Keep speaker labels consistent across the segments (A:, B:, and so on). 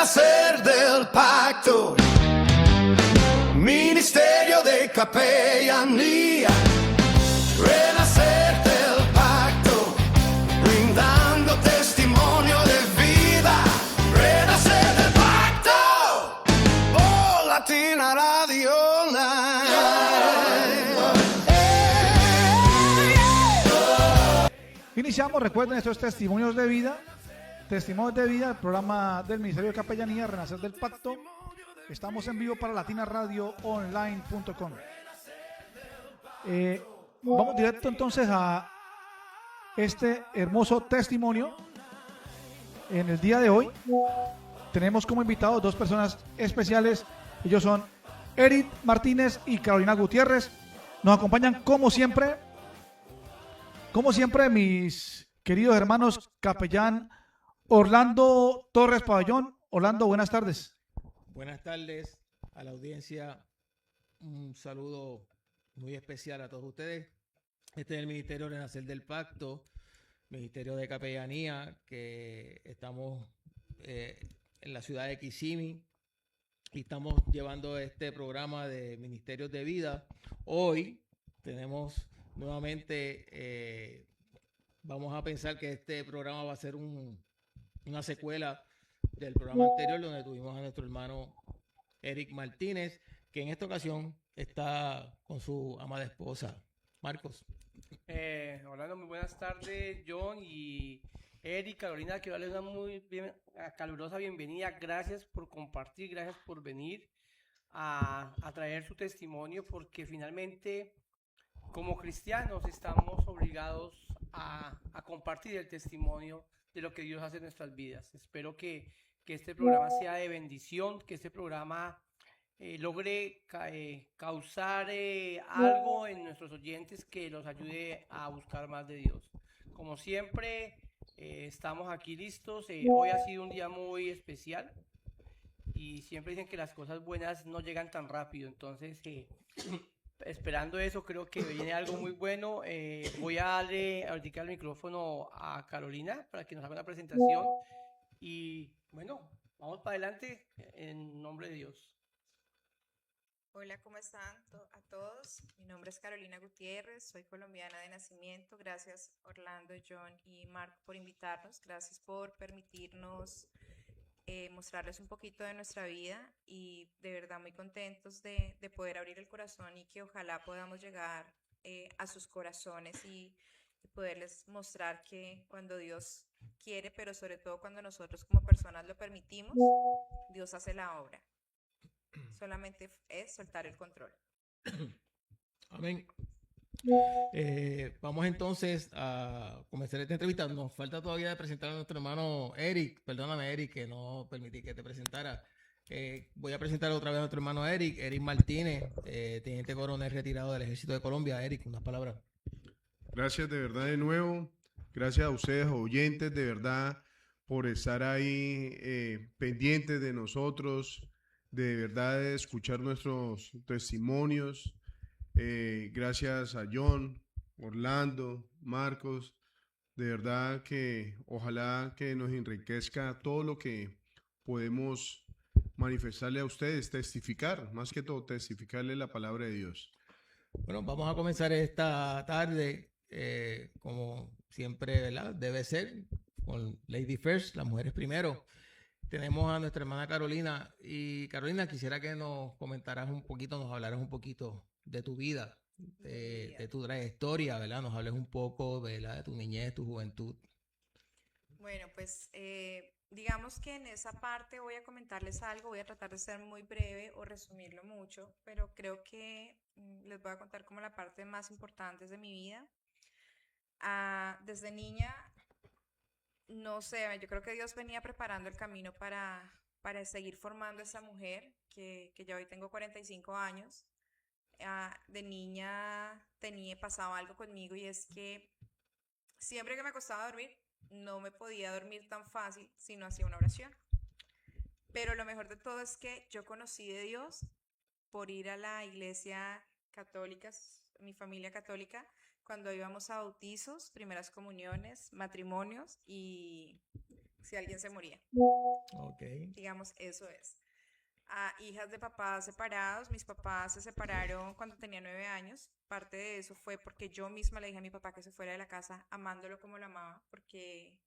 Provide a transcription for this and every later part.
A: Renacer del pacto, ministerio de capellanía. Renacer del pacto, brindando testimonio de vida. Renacer del pacto, por Latina Radio Online.
B: Iniciamos, recuerden, estos testimonios de vida, el programa del Ministerio de Capellanía, Renacer del Pacto. Estamos en vivo para latinaradioonline.com. Vamos directo entonces a este hermoso testimonio. En el día de hoy tenemos como invitados dos personas especiales. Ellos son Eric Martínez y Carolina Gutiérrez. Nos acompañan como siempre mis queridos hermanos capellán Orlando Torres Pabellón. Orlando, buenas tardes.
C: Buenas tardes a la audiencia. Un saludo muy especial a todos ustedes. Este es el Ministerio Renacer del Pacto, Ministerio de Capellanía, que estamos en la ciudad de Kissimmee y estamos llevando este programa de Ministerios de Vida. Hoy tenemos nuevamente, vamos a pensar que este programa va a ser una secuela del programa anterior, donde tuvimos a nuestro hermano Eric Martínez, que en esta ocasión está con su amada esposa. Marcos.
D: Hola, muy buenas tardes, John y Eric, Carolina. Quiero darles una muy calurosa bienvenida. Gracias por compartir, gracias por venir a traer su testimonio, porque finalmente, como cristianos, estamos obligados a compartir el testimonio de lo que Dios hace en nuestras vidas. Espero que este programa sea de bendición, que este programa logre causar algo en nuestros oyentes que los ayude a buscar más de Dios. Como siempre, estamos aquí listos. Hoy ha sido un día muy especial y siempre dicen que las cosas buenas no llegan tan rápido. Entonces, esperando eso, creo que viene algo muy bueno. Voy a darle ahorita el micrófono a Carolina para que nos haga una presentación. Y bueno, vamos para adelante en nombre de Dios.
E: Hola, ¿cómo están a todos? Mi nombre es Carolina Gutiérrez, soy colombiana de nacimiento. Gracias Orlando, John y Marco por invitarnos. Gracias por permitirnos mostrarles un poquito de nuestra vida, y de verdad muy contentos de poder abrir el corazón y que ojalá podamos llegar a sus corazones y poderles mostrar que cuando Dios quiere, pero sobre todo cuando nosotros como personas lo permitimos, Dios hace la obra. Solamente es soltar el control.
C: Amén. Vamos entonces a comenzar esta entrevista. Nos falta todavía de presentar a nuestro hermano Eric. Perdóname, Eric, que no permití que te presentara. Voy a presentar otra vez a nuestro hermano Eric Martínez, teniente coronel retirado del Ejército de Colombia. Eric, unas palabras.
F: Gracias de verdad de nuevo. Gracias a ustedes, oyentes, de verdad, por estar ahí pendientes de nosotros, de verdad de escuchar nuestros testimonios. Gracias a John, Orlando, Marcos. De verdad que ojalá que nos enriquezca todo lo que podemos manifestarle a ustedes, testificar, más que todo, testificarle la palabra de Dios.
C: Bueno, vamos a comenzar esta tarde, como siempre, ¿verdad? Debe ser, con Lady First, las mujeres primero. Tenemos a nuestra hermana Carolina. Y Carolina, quisiera que nos comentaras un poquito, nos hablaras un poquito de tu vida, de tu trayectoria, ¿verdad? Nos hables un poco, ¿verdad?, de tu niñez, tu juventud.
E: Bueno, pues digamos que en esa parte voy a comentarles algo. Voy a tratar de ser muy breve o resumirlo mucho, pero creo que les voy a contar como la parte más importante de mi vida. Desde niña, no sé, yo creo que Dios venía preparando el camino para seguir formando a esa mujer que ya hoy tengo 45 años. De niña pasaba algo conmigo, y es que siempre que me acostaba a dormir, no me podía dormir tan fácil si no hacía una oración. Pero lo mejor de todo es que yo conocí de Dios por ir a la iglesia católica, mi familia católica, cuando íbamos a bautizos, primeras comuniones, matrimonios, y si alguien se moría.
C: Ok.
E: Digamos, eso es. Hijas de papás separados. Mis papás se separaron cuando tenía 9 años. Parte de eso fue porque yo misma le dije a mi papá que se fuera de la casa amándolo como lo amaba, porque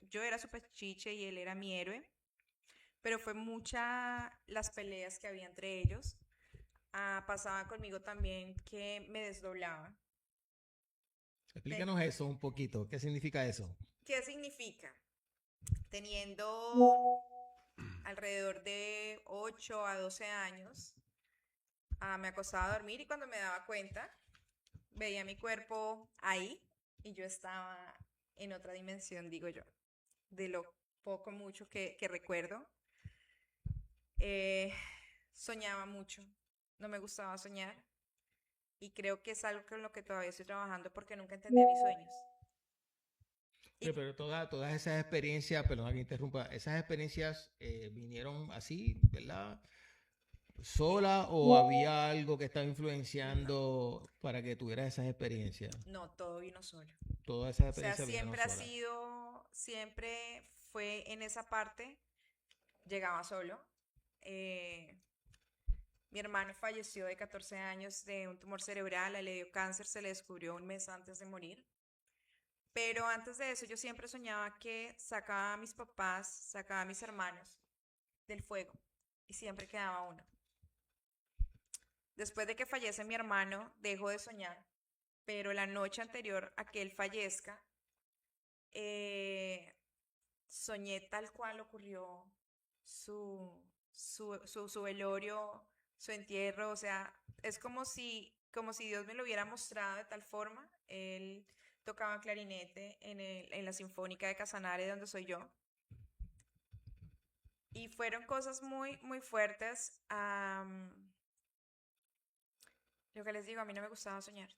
E: yo era su pechiche y él era mi héroe. Pero fue mucha las peleas que había entre ellos. Pasaba conmigo también que me desdoblaban.
C: Explícanos eso un poquito. ¿Qué significa eso?
E: ¿Qué significa? Teniendo alrededor de 8 a 12 años, me acostaba a dormir y cuando me daba cuenta, veía mi cuerpo ahí y yo estaba en otra dimensión, digo yo, de lo poco mucho que recuerdo. Soñaba mucho, no me gustaba soñar y creo que es algo con lo que todavía estoy trabajando porque nunca entendí mis sueños.
C: Pero todas esas experiencias, perdón que interrumpa, esas experiencias vinieron así, ¿verdad? ¿Sola o había algo que estaba influenciando para que tuvieras esas experiencias?
E: No, todo vino solo.
C: Todas esas
E: O sea,
C: experiencias vinieron solas.
E: siempre fue en esa parte, llegaba solo. Mi hermano falleció de 14 años de un tumor cerebral, le dio cáncer, se le descubrió un mes antes de morir. Pero antes de eso yo siempre soñaba que sacaba a mis papás, sacaba a mis hermanos del fuego y siempre quedaba uno. Después de que fallece mi hermano, dejo de soñar, pero la noche anterior a que él fallezca, soñé tal cual ocurrió su velorio, su entierro, o sea, es como si Dios me lo hubiera mostrado de tal forma. Él tocaba clarinete en la Sinfónica de Casanare, donde soy yo. Y fueron cosas muy, muy fuertes. Lo que les digo, a mí no me gustaba soñar.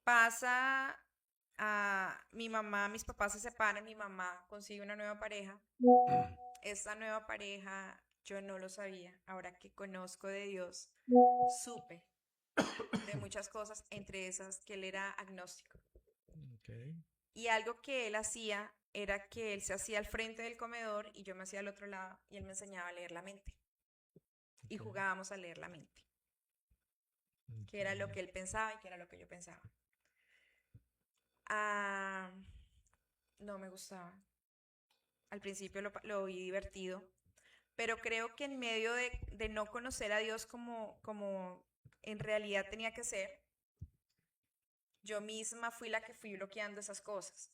E: Pasa mis papás se separan, mi mamá consigue una nueva pareja. Esta nueva pareja yo no lo sabía. Ahora que conozco de Dios, supe de muchas cosas, entre esas que él era agnóstico.
C: Okay.
E: Y algo que él hacía era que él se hacía al frente del comedor y yo me hacía al otro lado y él me enseñaba a leer la mente. Y jugábamos a leer la mente. Que era lo que él pensaba y que era lo que yo pensaba. No me gustaba. Al principio lo vi divertido, pero creo que en medio de no conocer a Dios como en realidad tenía que ser, yo misma fui la que fui bloqueando esas cosas.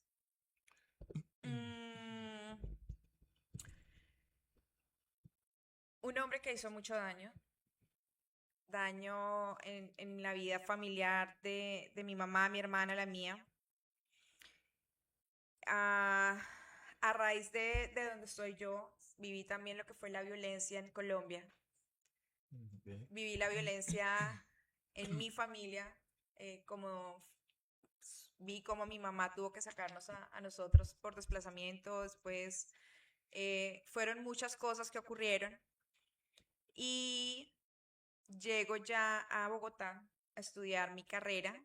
E: Un hombre que hizo mucho daño en la vida familiar de mi mamá, mi hermana, la mía. A raíz de donde estoy yo, viví también lo que fue la violencia en Colombia.
C: Okay.
E: Viví la violencia en mi familia, vi cómo mi mamá tuvo que sacarnos a nosotros por desplazamiento. Después fueron muchas cosas que ocurrieron y llego ya a Bogotá a estudiar mi carrera.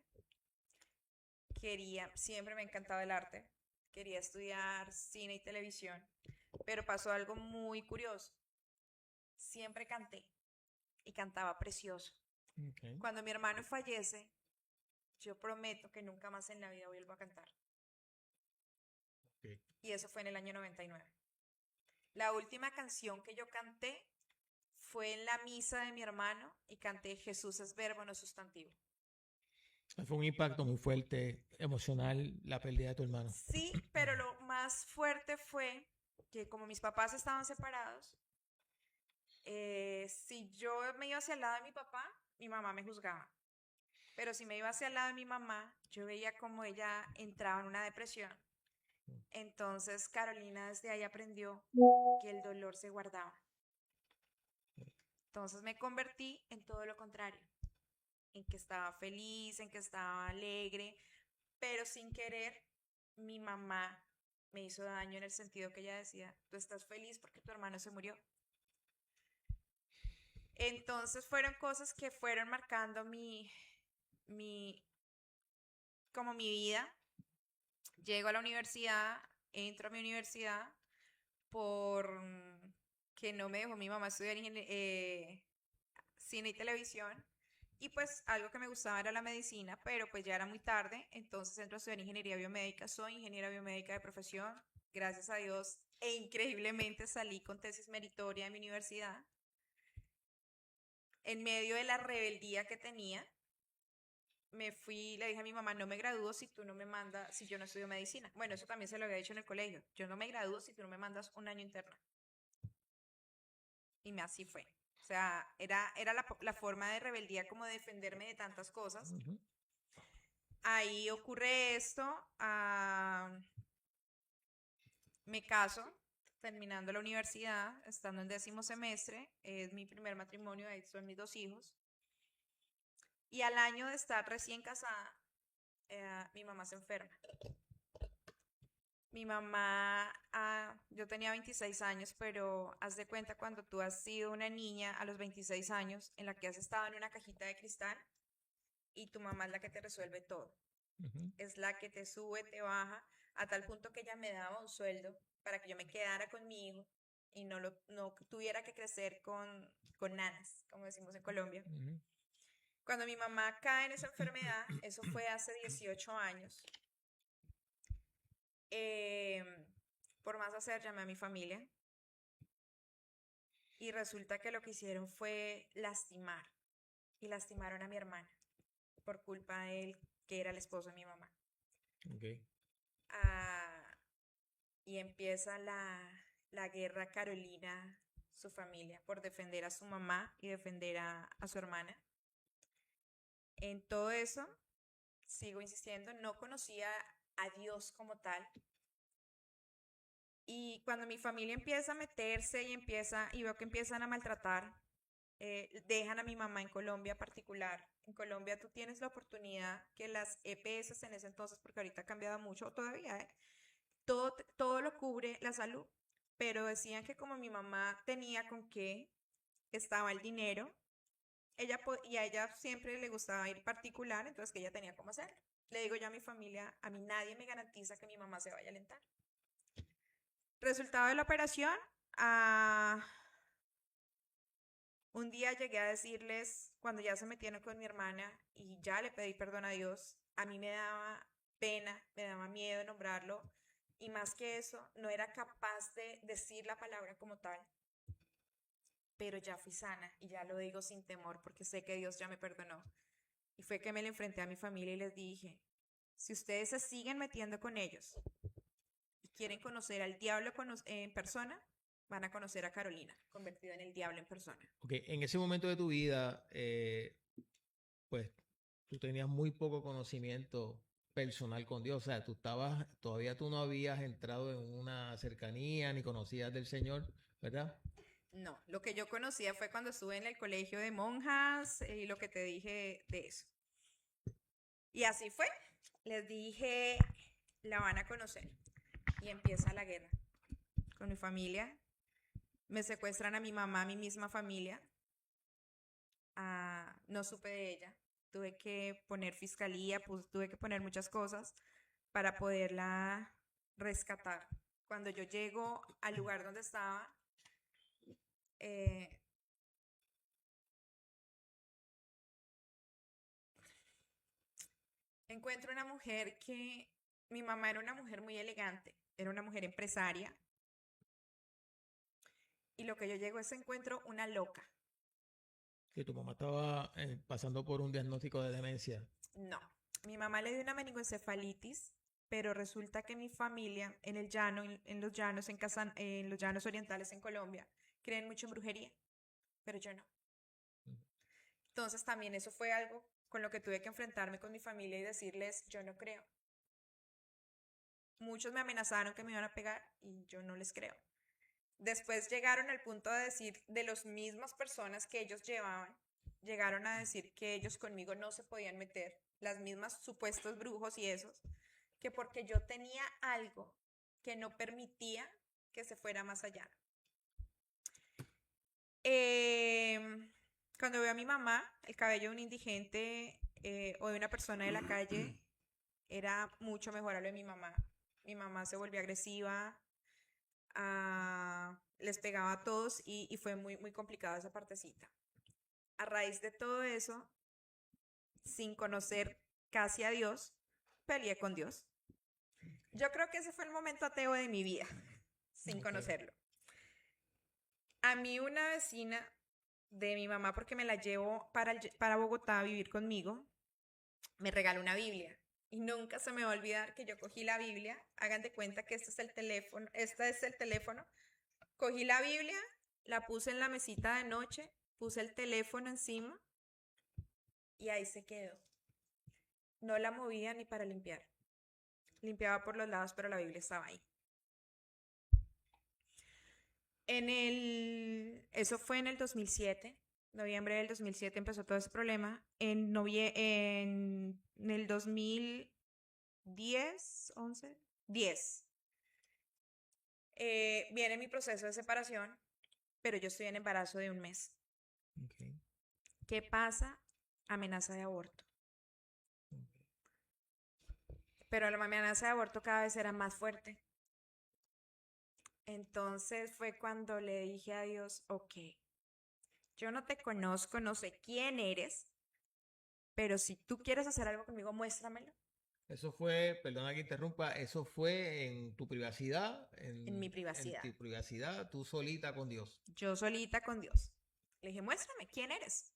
E: Siempre me ha encantado el arte. Quería estudiar cine y televisión, pero pasó algo muy curioso. Siempre canté y cantaba precioso.
C: Okay.
E: Cuando mi hermano fallece, yo prometo que nunca más en la vida vuelvo a cantar.
C: Okay.
E: Y eso fue en el año 99. La última canción que yo canté fue en la misa de mi hermano y canté Jesús es verbo, no sustantivo.
C: Fue un impacto muy fuerte, emocional, la pérdida de tu hermano.
E: Sí, pero lo más fuerte fue que como mis papás estaban separados, si yo me iba hacia el lado de mi mamá me juzgaba. Pero si me iba hacia el lado de mi mamá, yo veía como ella entraba en una depresión. Entonces Carolina desde ahí aprendió que el dolor se guardaba. Entonces me convertí en todo lo contrario, en que estaba feliz, en que estaba alegre, pero sin querer mi mamá me hizo daño en el sentido que ella decía, tú estás feliz porque tu hermano se murió. Entonces fueron cosas que fueron marcando mi vida. Llego a la universidad, entro a mi universidad por que no me dejó mi mamá estudiar cine y televisión. Y pues algo que me gustaba era la medicina, pero pues ya era muy tarde, entonces entro a estudiar ingeniería biomédica. Soy ingeniera biomédica de profesión, gracias a Dios, e increíblemente salí con tesis meritoria de mi universidad. En medio de la rebeldía que tenía, me fui, le dije a mi mamá, no me gradúo si tú no me mandas, si yo no estudio medicina. Bueno, eso también se lo había dicho en el colegio. Yo no me gradúo si tú no me mandas un año interno. Y así fue. O sea, era la forma de rebeldía como de defenderme de tantas cosas.
C: Ujú.
E: Ahí ocurre esto, me caso, terminando la universidad, estando en 10º semestre, es mi primer matrimonio, ahí son mis 2 hijos. Y al año de estar recién casada, mi mamá se enferma. Mi mamá, yo tenía 26 años, pero haz de cuenta cuando tú has sido una niña a los 26 años en la que has estado en una cajita de cristal y tu mamá es la que te resuelve todo.
C: Ujú.
E: Es la que te sube, te baja, a tal punto que ella me daba un sueldo para que yo me quedara con mi hijo y no tuviera que crecer con nanas, como decimos en Colombia.
C: Ujú.
E: Cuando mi mamá cae en esa enfermedad, eso fue hace 18 años, por más hacer, llamé a mi familia y resulta que lo que hicieron fue lastimar y lastimaron a mi hermana por culpa de él, que era el esposo de mi mamá.
C: Ok.
E: Y empieza la guerra Carolina, su familia, por defender a su mamá y defender a su hermana. En todo eso, sigo insistiendo, no conocía a Dios como tal. Y cuando mi familia empieza a meterse y veo que empiezan a maltratar, dejan a mi mamá en Colombia particular. En Colombia tú tienes la oportunidad que las EPS en ese entonces, porque ahorita ha cambiado mucho todavía, todo lo cubre la salud, pero decían que como mi mamá tenía con qué, estaba el dinero, y a ella siempre le gustaba ir particular, entonces que ella tenía cómo hacerlo. Le digo yo a mi familia, a mí nadie me garantiza que mi mamá se vaya a alentar. Resultado de la operación, un día llegué a decirles, cuando ya se metieron con mi hermana y ya le pedí perdón a Dios, a mí me daba pena, me daba miedo nombrarlo, y más que eso, no era capaz de decir la palabra como tal, pero ya fui sana y ya lo digo sin temor porque sé que Dios ya me perdonó. Y fue que me le enfrenté a mi familia y les dije, si ustedes se siguen metiendo con ellos y quieren conocer al diablo en persona, van a conocer a Carolina, convertida en el diablo en persona.
C: Ok, en ese momento de tu vida, pues tú tenías muy poco conocimiento personal con Dios, o sea, todavía tú no habías entrado en una cercanía ni conocías del Señor, ¿verdad?
E: No, lo que yo conocía fue cuando estuve en el colegio de monjas y lo que te dije de eso. Y así fue. Les dije, la van a conocer. Y empieza la guerra con mi familia. Me secuestran a mi mamá, a mi misma familia. No supe de ella. Tuve que poner fiscalía, tuve que poner muchas cosas para poderla rescatar. Cuando yo llego al lugar donde estaba, encuentro una mujer que, mi mamá era una mujer muy elegante, era una mujer empresaria. Y lo que yo llego es encuentro una loca.
C: Que tu mamá estaba pasando por un diagnóstico de demencia.
E: No, mi mamá le dio una meningoencefalitis, pero resulta que mi familia en el llano, en los llanos, en los llanos orientales en Colombia, creen mucho en brujería, pero yo no. Entonces también eso fue algo con lo que tuve que enfrentarme con mi familia y decirles, yo no creo. Muchos me amenazaron que me iban a pegar y yo no les creo. Después llegaron al punto de decir, de las mismas personas que ellos llevaban, llegaron a decir que ellos conmigo no se podían meter, las mismas supuestos brujos y esos, que porque yo tenía algo que no permitía que se fuera más allá. Cuando veo a mi mamá, el cabello de un indigente o de una persona de la calle era mucho mejor a lo de mi mamá. mi mamá se volvió agresiva, les pegaba a todos y fue muy, muy complicada esa partecita. A raíz de todo eso, sin conocer casi a Dios, peleé con Dios. Yo creo que ese fue el momento ateo de mi vida, sin conocerlo. A mí una vecina de mi mamá, porque me la llevo para Bogotá a vivir conmigo, me regaló una Biblia. Y nunca se me va a olvidar que yo cogí la Biblia. Hagan de cuenta que este es el teléfono. Cogí la Biblia, la puse en la mesita de noche, puse el teléfono encima y ahí se quedó. No la movía ni para limpiar. Limpiaba por los lados, pero la Biblia estaba ahí. Eso fue en el 2007. Noviembre del 2007 empezó todo ese problema. En el 2010, 11, 10, viene mi proceso de separación, pero yo estoy en embarazo de 1 mes.
C: Okay.
E: ¿Qué pasa? Amenaza de aborto. Pero la amenaza de aborto cada vez era más fuerte. Entonces fue cuando le dije a Dios, ok, yo no te conozco, no sé quién eres, pero si tú quieres hacer algo conmigo, muéstramelo.
C: Eso fue, perdona que interrumpa, eso fue en tu privacidad,
E: En mi privacidad.
C: En tu privacidad, tú solita con Dios.
E: Yo solita con Dios. Le dije, muéstrame quién eres,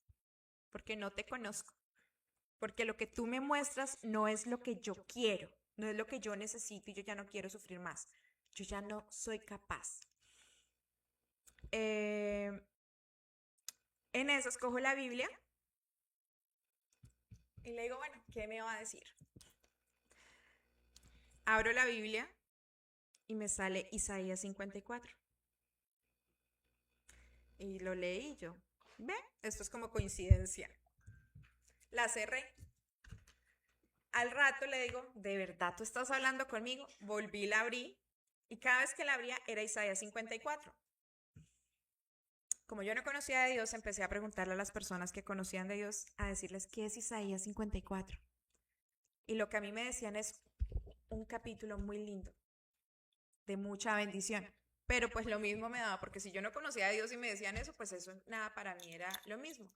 E: porque no te conozco. Porque lo que tú me muestras no es lo que yo quiero, no es lo que yo necesito y yo ya no quiero sufrir más. Yo ya no soy capaz. En eso escojo la Biblia y le digo, bueno, ¿qué me va a decir? Abro la Biblia y me sale Isaías 54. Y lo leí yo. ¿Ve? Esto es como coincidencia. La cerré. Al rato le digo, ¿de verdad tú estás hablando conmigo? Volví, la abrí y cada vez que la abría era Isaías 54. Como yo no conocía de Dios, empecé a preguntarle a las personas que conocían de Dios, a decirles, ¿qué es Isaías 54? Y lo que a mí me decían es un capítulo muy lindo, de mucha bendición. Pero pues lo mismo me daba, porque si yo no conocía a Dios y me decían eso, pues eso nada para mí era lo mismo.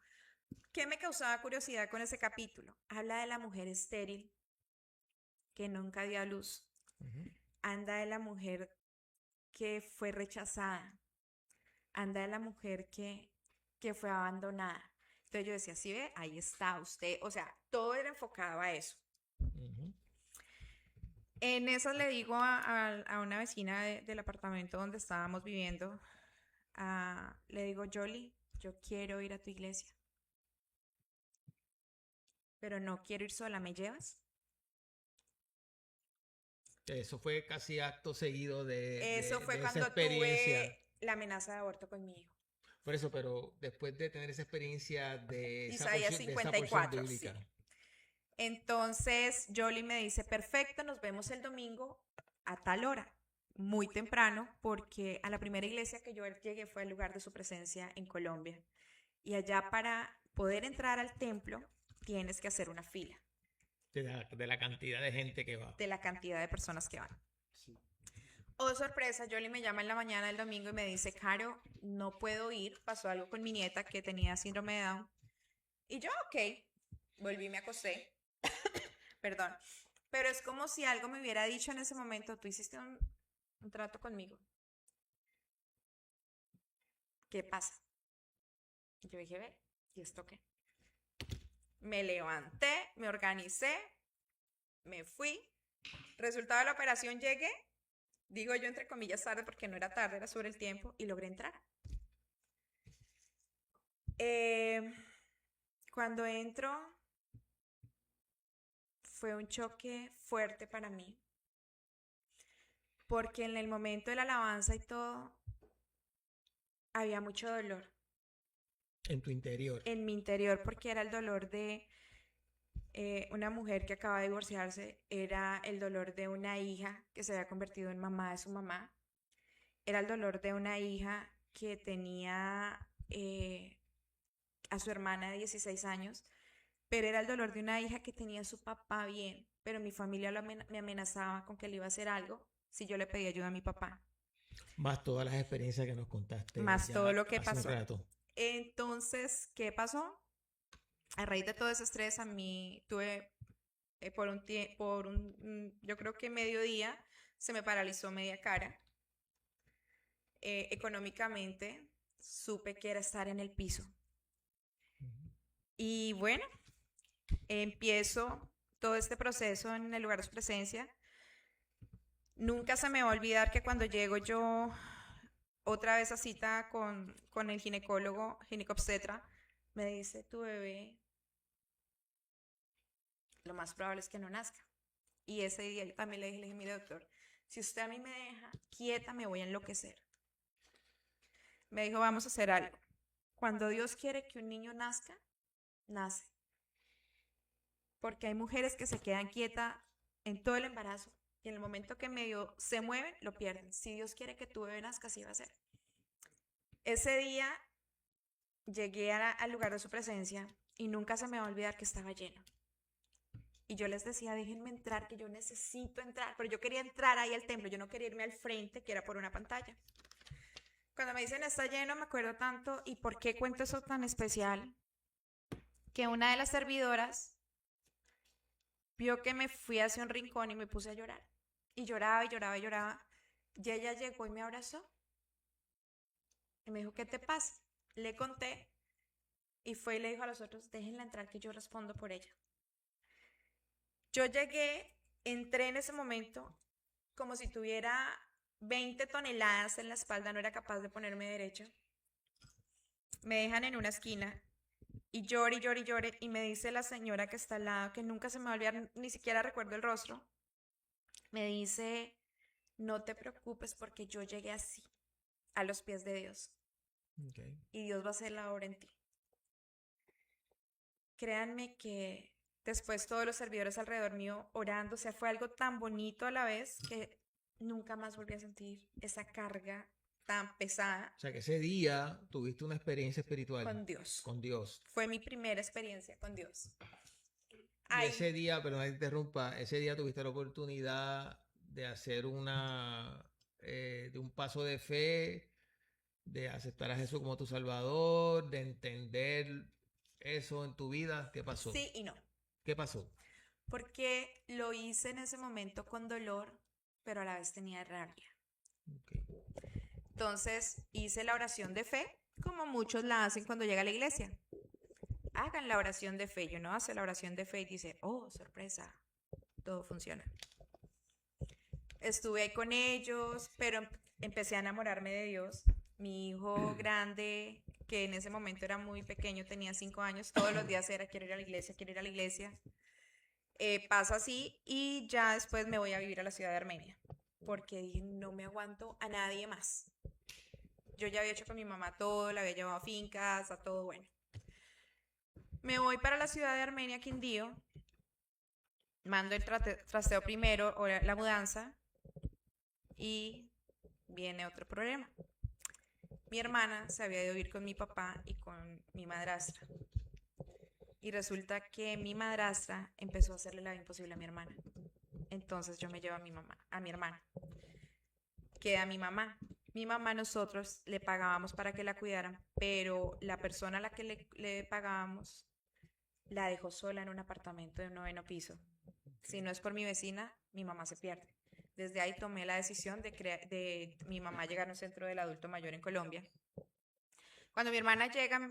E: ¿Qué me causaba curiosidad con ese capítulo? Habla de la mujer estéril que nunca dio a luz. Anda de la mujer que fue rechazada. Anda de la mujer que fue abandonada. Entonces yo decía, sí ve, ahí está usted. O sea, todo era enfocado a eso. En eso le digo a una vecina del apartamento donde estábamos viviendo, le digo, Yoli, yo quiero ir a tu iglesia, pero no quiero ir sola, ¿me llevas?
C: Eso fue casi acto seguido
E: Eso fue
C: de
E: cuando
C: esa experiencia.
E: tuve la amenaza de aborto con mi hijo.
C: Por eso, pero después de tener esa experiencia de
E: Isaías
C: esa
E: 54,
C: porción bíblica.
E: sí. Entonces, Yoli me dice, perfecto, nos vemos el domingo a tal hora, muy temprano, porque a la primera iglesia que yo llegué fue el lugar de su presencia en Colombia. Y allá para poder entrar al templo, tienes que hacer una fila.
C: De la cantidad de gente que va.
E: De la cantidad de personas que van. Sí. Oh, sorpresa, Yoli me llama en la mañana del domingo y me dice, Caro, no puedo ir, pasó algo con mi nieta que tenía síndrome de Down. Y yo, ok, volví, me acosté. Perdón. Pero es como si algo me hubiera dicho en ese momento, tú hiciste un trato conmigo. ¿Qué pasa? Yo dije, ve, ¿y esto qué? Me levanté, me organicé, me fui. Resultado de la operación llegué, digo yo entre comillas tarde porque no era tarde, era sobre el tiempo y logré entrar. Cuando entro fue un choque fuerte para mí porque en el momento de la alabanza y todo había mucho dolor.
C: En tu interior.
E: En mi interior porque era el dolor de una mujer que acaba de divorciarse, era el dolor de una hija que se había convertido en mamá de su mamá, era el dolor de una hija que tenía a su hermana de 16 años pero era el dolor de una hija que tenía a su papá bien, pero mi familia me amenazaba con que le iba a hacer algo si yo le pedía ayuda a mi papá,
C: Más todas las experiencias que nos contaste
E: más
C: ya
E: todo lo que
C: hace un
E: pasó.
C: rato.
E: Entonces, ¿qué pasó? A raíz de todo ese estrés, a mí tuve yo creo que mediodía, se me paralizó media cara. Económicamente, supe que era estar en el piso. Y bueno, empiezo todo este proceso en el lugar de su presencia. Nunca se me va a olvidar que cuando llego yo otra vez a cita con el ginecólogo, ginecobstetra, me dice, tu bebé, lo más probable es que no nazca. Y ese día yo también le dije, mire doctor, si usted a mí me deja quieta, me voy a enloquecer. Me dijo, vamos a hacer algo. Cuando Dios quiere que un niño nazca, nace. Porque hay mujeres que se quedan quietas en todo el embarazo y en el momento que medio se mueven, lo pierden. Si Dios quiere que tu bebé nazca, así va a ser. Ese día llegué al lugar de su presencia y nunca se me va a olvidar que estaba lleno. Y yo les decía, déjenme entrar, que yo necesito entrar. Pero yo quería entrar ahí al templo, yo no quería irme al frente, que era por una pantalla. Cuando me dicen está lleno, me acuerdo tanto. ¿Y por qué cuento eso tan especial? Que una de las servidoras vio que me fui hacia un rincón y me puse a llorar. Y lloraba y lloraba y lloraba. Y ella llegó y me abrazó. Y me dijo, ¿qué te pasa? Le conté. Y fue y le dijo a los otros, déjenla entrar que yo respondo por ella. Yo llegué, entré en ese momento como si tuviera 20 toneladas en la espalda, no era capaz de ponerme derecha. Me dejan en una esquina y llore, llore, llore. Y me dice la señora que está al lado, que nunca se me va a olvidar, ni siquiera recuerdo el rostro. Me dice, no te preocupes porque yo llegué así, a los pies de Dios.
C: Okay.
E: Y Dios va a hacer la obra en ti. Créanme que después todos los servidores alrededor mío orando, o sea, fue algo tan bonito a la vez que nunca más volví a sentir esa carga tan pesada.
C: O sea, que ese día tuviste una experiencia espiritual.
E: Con Dios.
C: Con Dios.
E: Fue mi primera experiencia con Dios.
C: Y ese día, perdón que te interrumpa, ese día tuviste la oportunidad de hacer de un paso de fe, de aceptar a Jesús como tu Salvador, de entender eso en tu vida. ¿Qué pasó?
E: Sí y no.
C: ¿Qué pasó?
E: Porque lo hice en ese momento con dolor, pero a la vez tenía rabia.
C: Okay.
E: Entonces hice la oración de fe, como muchos la hacen cuando llega a la iglesia. Hagan la oración de fe. Y uno hace la oración de fe y dice, oh, sorpresa, todo funciona. Estuve ahí con ellos, pero empecé a enamorarme de Dios. Mi hijo grande, que en ese momento era muy pequeño, tenía 5 años, todos los días era, quiero ir a la iglesia, quiero ir a la iglesia. Pasa así y ya después me voy a vivir a la ciudad de Armenia, porque dije, no me aguanto a nadie más. Yo ya había hecho con mi mamá todo, la había llevado a fincas, a todo bueno. Me voy para la ciudad de Armenia, Quindío, mando el trasteo primero, o la mudanza, y viene otro problema. Mi hermana se había ido a vivir con mi papá y con mi madrastra. Y resulta que mi madrastra empezó a hacerle la vida imposible a mi hermana. Entonces yo me llevo a mi hermana. Queda mi mamá. Mi mamá nosotros le pagábamos para que la cuidaran, pero la persona a la que le pagábamos la dejó sola en un apartamento de un 9º piso. Si no es por mi vecina, mi mamá se pierde. Desde ahí tomé la decisión de mi mamá llegar a un centro del adulto mayor en Colombia. Cuando mi hermana llega,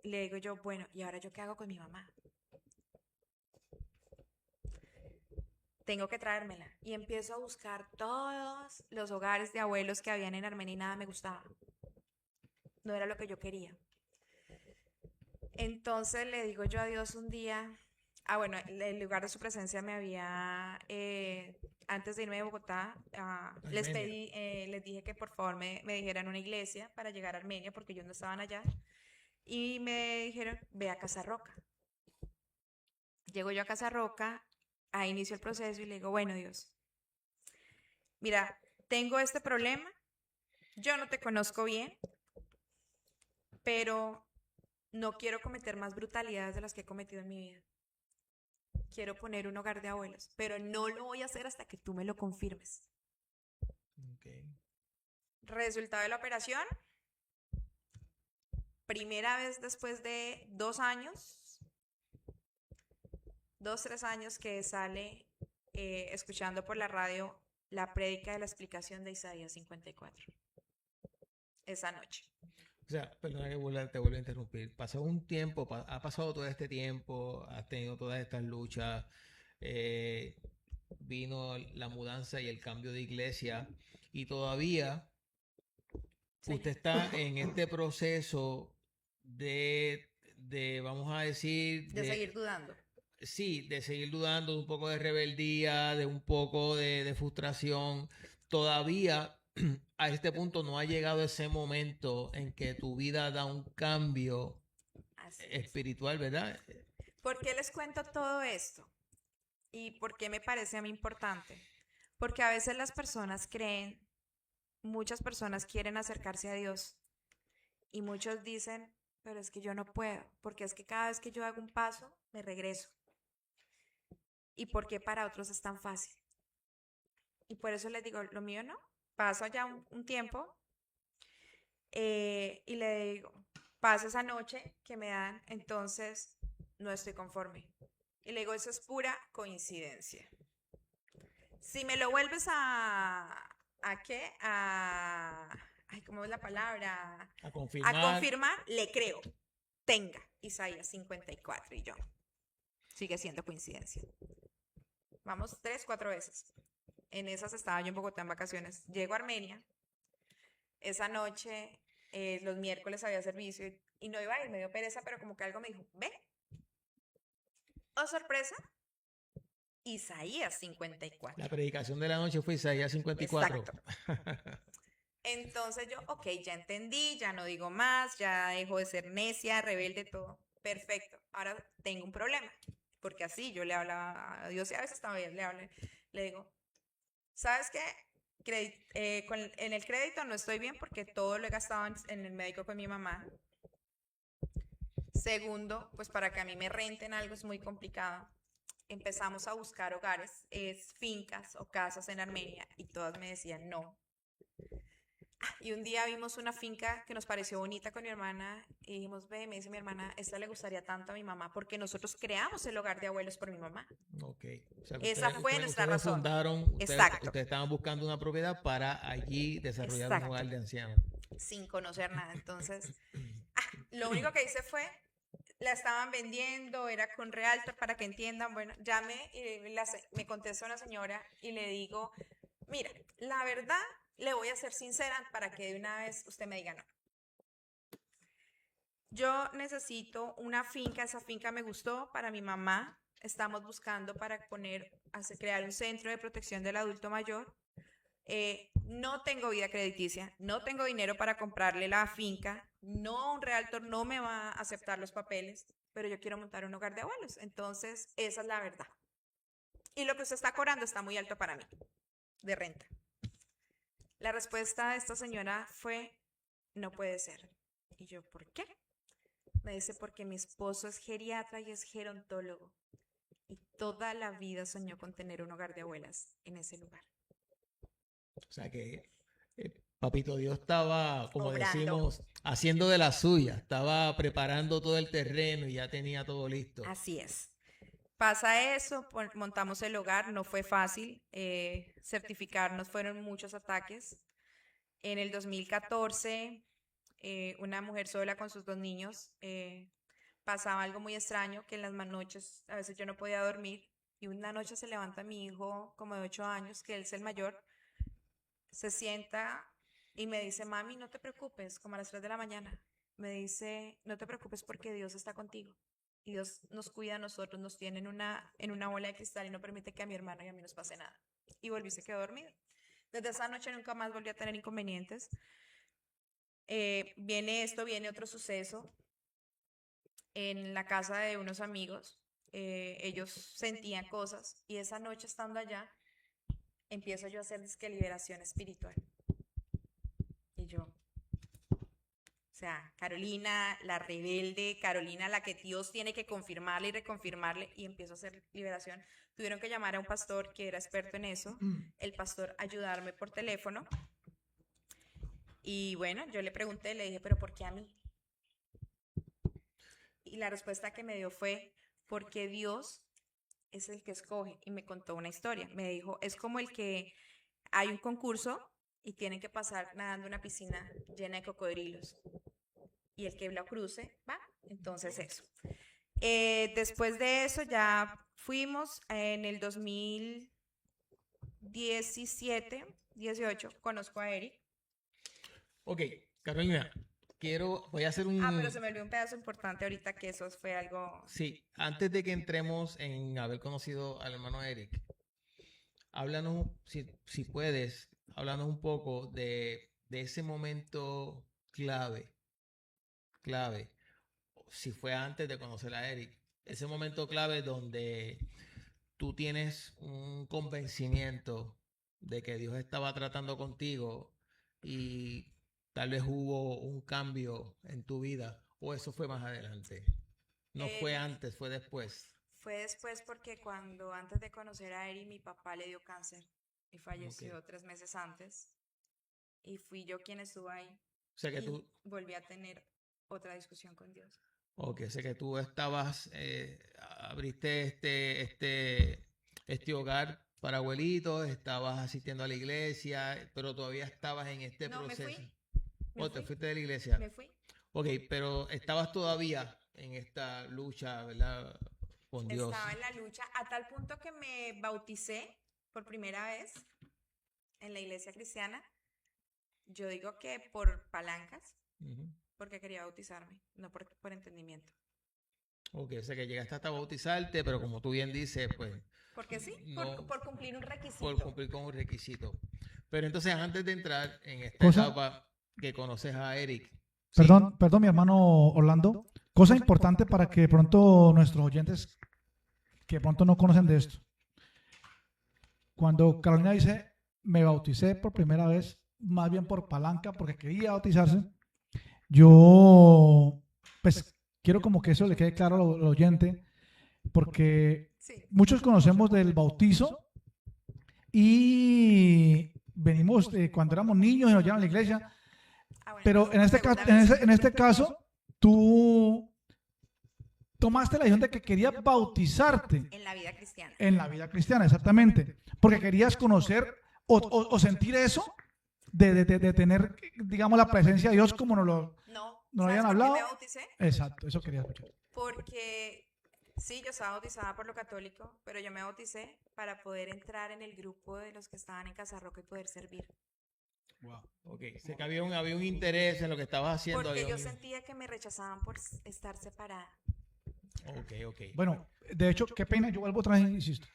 E: le digo yo, bueno, ¿y ahora yo qué hago con mi mamá? Tengo que traérmela. Y empiezo a buscar todos los hogares de abuelos que habían en Armenia y nada me gustaba. No era lo que yo quería. Entonces le digo yo a Dios un día, bueno, el lugar de su presencia me había, antes de irme de Bogotá, les dije que por favor me dijeran una iglesia para llegar a Armenia porque ellos no estaban allá. Y me dijeron, ve a Casa Roca. Llego yo a Casa Roca, ahí inicio el proceso y le digo, bueno Dios, mira, tengo este problema, yo no te conozco bien, pero no quiero cometer más brutalidades de las que he cometido en mi vida. Quiero poner un hogar de abuelos, pero no lo voy a hacer hasta que tú me lo confirmes.
C: Ok.
E: Resultado de la operación, primera vez después de 2 años, 3 años que sale escuchando por la radio la prédica de la explicación de Isaías 54. Esa noche.
C: O sea, perdona que te vuelva a interrumpir. Pasó un tiempo, ha pasado todo este tiempo, has tenido todas estas luchas, vino la mudanza y el cambio de iglesia y todavía
E: Sí.
C: usted está en este proceso de vamos a decir,
E: De seguir dudando.
C: sí, de seguir dudando, de un poco de rebeldía, de un poco de frustración. Todavía a este punto no ha llegado ese momento en que tu vida da un cambio
E: Así es.
C: espiritual, ¿verdad?
E: ¿Por qué les cuento todo esto? ¿Y por qué me parece a mí importante? Porque a veces las personas creen, muchas personas quieren acercarse a Dios y muchos dicen, pero es que yo no puedo, porque es que cada vez que yo hago un paso, me regreso. ¿Y por qué para otros es tan fácil? Y por eso les digo, lo mío no. Paso ya un tiempo y le digo, pasa esa noche que me dan, entonces no estoy conforme. Y le digo, eso es pura coincidencia. Si me lo vuelves ¿a qué? Ay, ¿cómo es la palabra?
C: A confirmar.
E: A confirmar, le creo. Tenga, Isaías 54 y yo. Sigue siendo coincidencia. Vamos 3, 4 veces. En esas estaba yo en Bogotá en vacaciones. Llego a Armenia. Esa noche, los miércoles había servicio y no iba a ir, me dio pereza, pero como que algo me dijo, ve. Oh, sorpresa, Isaías 54.
C: La predicación de la noche fue Isaías 54.
E: Exacto. Entonces yo, ok, ya entendí, ya no digo más, ya dejo de ser necia, rebelde, todo. Perfecto. Ahora tengo un problema, porque así yo le hablaba a Dios y a veces también le digo, ¿sabes qué? En el crédito no estoy bien porque todo lo he gastado en el médico con mi mamá. Segundo, pues para que a mí me renten algo es muy complicado. Empezamos a buscar hogares, fincas o casas en Armenia y todas me decían no. Y un día vimos una finca que nos pareció bonita con mi hermana y dijimos, ve, me dice mi hermana, esta le gustaría tanto a mi mamá porque nosotros creamos el hogar de abuelos por mi mamá.
C: Ok. O sea, que
E: Esa fue nuestra
C: ustedes
E: razón. Exacto.
C: Ustedes estaban buscando una propiedad para allí desarrollar
E: Exacto.
C: un hogar de ancianos.
E: Sin conocer nada. Entonces, lo único que hice fue, la estaban vendiendo, era con Realtor para que entiendan. Bueno, llamé y me contesta una señora y le digo, mira, la verdad, le voy a ser sincera para que de una vez usted me diga no. Yo necesito una finca, esa finca me gustó para mi mamá. Estamos buscando para crear un centro de protección del adulto mayor. No tengo vida crediticia, no tengo dinero para comprarle la finca, no, un realtor no me va a aceptar los papeles, pero yo quiero montar un hogar de abuelos. Entonces, esa es la verdad. Y lo que usted está cobrando está muy alto para mí, de renta. La respuesta de esta señora fue, no puede ser. Y yo, ¿por qué? Me dice, porque mi esposo es geriatra y es gerontólogo. Y toda la vida soñó con tener un hogar de abuelas en ese lugar.
C: O sea que Papito Dios estaba, como
E: Obrando.
C: decimos, haciendo de la suya. Estaba preparando todo el terreno y ya tenía todo listo.
E: Así es. Pasa eso, montamos el hogar, no fue fácil. Certificarnos fueron muchos ataques. En el 2014, una mujer sola con sus 2 niños, pasaba algo muy extraño, que en las noches a veces yo no podía dormir. Y una noche se levanta mi hijo, como de 8 años, que él es el mayor, se sienta y me dice, mami, no te preocupes, como a las 3 de la mañana. Me dice, no te preocupes porque Dios está contigo. Y Dios nos cuida a nosotros, nos tiene en una bola de cristal y no permite que a mi hermano y a mí nos pase nada. Y volví y se quedó dormido. Desde esa noche nunca más volví a tener inconvenientes. Viene otro suceso en la casa de unos amigos. Ellos sentían cosas y esa noche estando allá, empiezo yo a hacer liberación espiritual. Y yo, sea, Carolina, la rebelde, Carolina, la que Dios tiene que confirmarle y reconfirmarle, y empiezo a hacer liberación. Tuvieron que llamar a un pastor que era experto en eso, el pastor ayudarme por teléfono. Y bueno, yo le pregunté, le dije, ¿pero por qué a mí? Y la respuesta que me dio fue, porque Dios es el que escoge. Y me contó una historia. Me dijo, es como el que hay un concurso y tienen que pasar nadando una piscina llena de cocodrilos. Y el que lo cruce, va. Entonces eso. Después de eso ya fuimos en el 2017, 18, conozco a Eric.
C: Ok, Carolina, voy a hacer un...
E: Pero se me olvidó un pedazo importante ahorita, que eso fue algo...
C: Sí, antes de que entremos en haber conocido al hermano Eric, háblanos, si puedes, háblanos un poco de ese momento clave, si fue antes de conocer a Eric, ese momento clave donde tú tienes un convencimiento de que Dios estaba tratando contigo y tal vez hubo un cambio en tu vida, o eso fue más adelante. No fue antes, fue después.
E: Fue después porque antes de conocer a Eric, mi papá le dio cáncer y falleció 3 meses antes. Y fui yo quien estuvo ahí.
C: O sea que tú...
E: volví a tener otra discusión con Dios.
C: Ok, o sea que tú estabas, abriste este hogar para abuelitos, estabas asistiendo a la iglesia, pero todavía estabas en este proceso.
E: Me fui.
C: ¿Te fuiste de la iglesia?
E: Me fui.
C: Ok, pero estabas todavía en esta lucha, ¿verdad? Con Dios.
E: Estaba en la lucha a tal punto que me bauticé por primera vez en la iglesia cristiana. Yo digo que por palancas, porque quería bautizarme, no por entendimiento.
C: Ok, o sea que llegaste hasta bautizarte, pero como tú bien dices, pues...
E: Porque sí,
C: no,
E: por cumplir un requisito.
C: Por cumplir con un requisito. Pero entonces, antes de entrar en esta
B: Cosa-
C: etapa que conoces a Eric...
B: Perdón, mi hermano Orlando. Cosa importante para que de pronto nuestros oyentes que de pronto no conocen de esto. Cuando Carolina dice, me bauticé por primera vez, más bien por palanca, porque quería bautizarse, yo, pues, quiero como que eso le quede claro al oyente, porque
E: Sí.
B: muchos conocemos del bautizo y venimos cuando éramos niños y nos llevan a la iglesia,
E: Bueno,
B: pero en este,
E: segunda
B: en
E: vez.
B: ese, en este caso, tú tomaste la decisión de que querías bautizarte
E: En la vida cristiana.
B: en la vida cristiana, exactamente, porque querías conocer o sentir eso de tener, digamos, la presencia de Dios como nos lo
E: ¿Sabes
B: habían
E: por qué
B: hablado.
E: me bauticé?
B: Exacto, eso quería escuchar.
E: Porque sí, yo estaba bautizada por lo católico, pero yo me bauticé para poder entrar en el grupo de los que estaban en Casa Roca y poder servir.
C: Ok, sé que había un interés en lo que estabas haciendo.
E: Porque yo sentía que me rechazaban por estar separada.
C: Ok.
B: Bueno, de hecho, qué pena, yo vuelvo otra vez, insisto.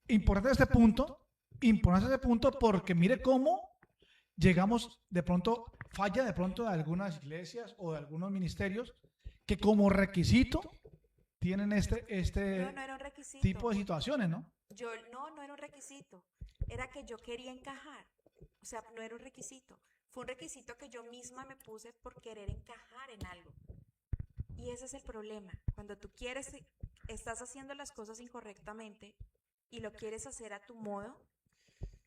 B: Importante este punto porque mire cómo llegamos de pronto, falla de pronto de algunas iglesias o de algunos ministerios que como requisito tienen
E: No era un requisito.
B: tipo de situaciones, ¿no?
E: No era un requisito. Era que yo quería encajar. O sea, no era un requisito. Fue un requisito que yo misma me puse por querer encajar en algo. Y ese es el problema. Cuando tú estás haciendo las cosas incorrectamente y lo quieres hacer a tu modo,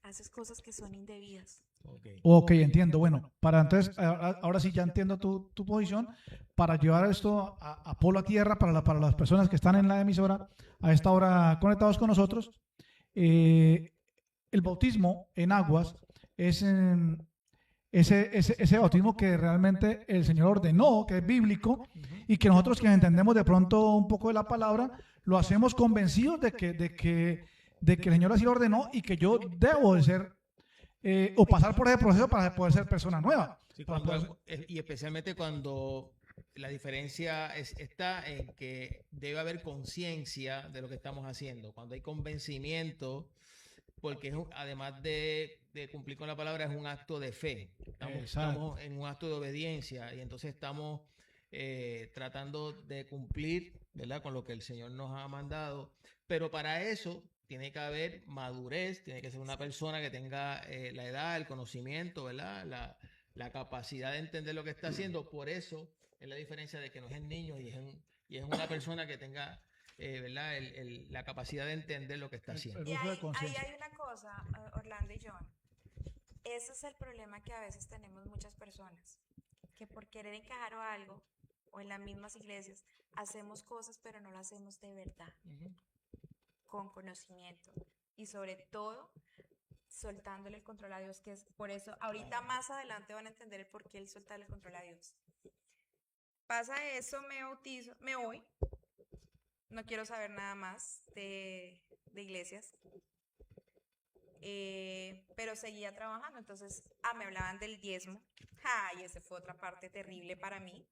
E: haces cosas que son indebidas.
B: Ok, entiendo. Bueno, entonces, ahora sí ya entiendo tu posición. Para llevar esto a polo a tierra, para las personas que están en la emisora a esta hora conectados con nosotros, el bautismo en aguas es ese bautismo que realmente el Señor ordenó, que es bíblico, y que nosotros que entendemos de pronto un poco de la palabra, lo hacemos convencidos de que el Señor así lo ordenó y que yo debo de ser o pasar por ese proceso para poder ser persona nueva.
C: Sí,
B: Para poder-
C: y especialmente cuando la diferencia está en que debe haber conciencia de lo que estamos haciendo. Cuando hay convencimiento, porque además de cumplir con la palabra, es un acto de fe. Estamos en un acto de obediencia y entonces estamos tratando de cumplir, ¿verdad?, con lo que el Señor nos ha mandado. Pero para eso tiene que haber madurez, tiene que ser una persona que tenga la edad, el conocimiento, ¿verdad?, la capacidad de entender lo que está haciendo. Por eso es la diferencia de que no es el niño y es una persona que tenga ¿verdad? La capacidad de entender lo que está haciendo.
B: El
E: Y
B: uso de
E: ahí
B: conciencia.
E: hay una cosa, Orlando y John. Ese es el problema que a veces tenemos muchas personas, que por querer encajar o algo, o en las mismas iglesias, hacemos cosas pero no las hacemos de verdad, con conocimiento. Y sobre todo, soltándole el control a Dios, que es por eso, ahorita más adelante van a entender el por qué el soltarle el control a Dios. Pasa eso, me bautizo, me voy. No quiero saber nada más de iglesias. Pero seguía trabajando. Entonces, me hablaban del diezmo. Y esa fue otra parte terrible para mí.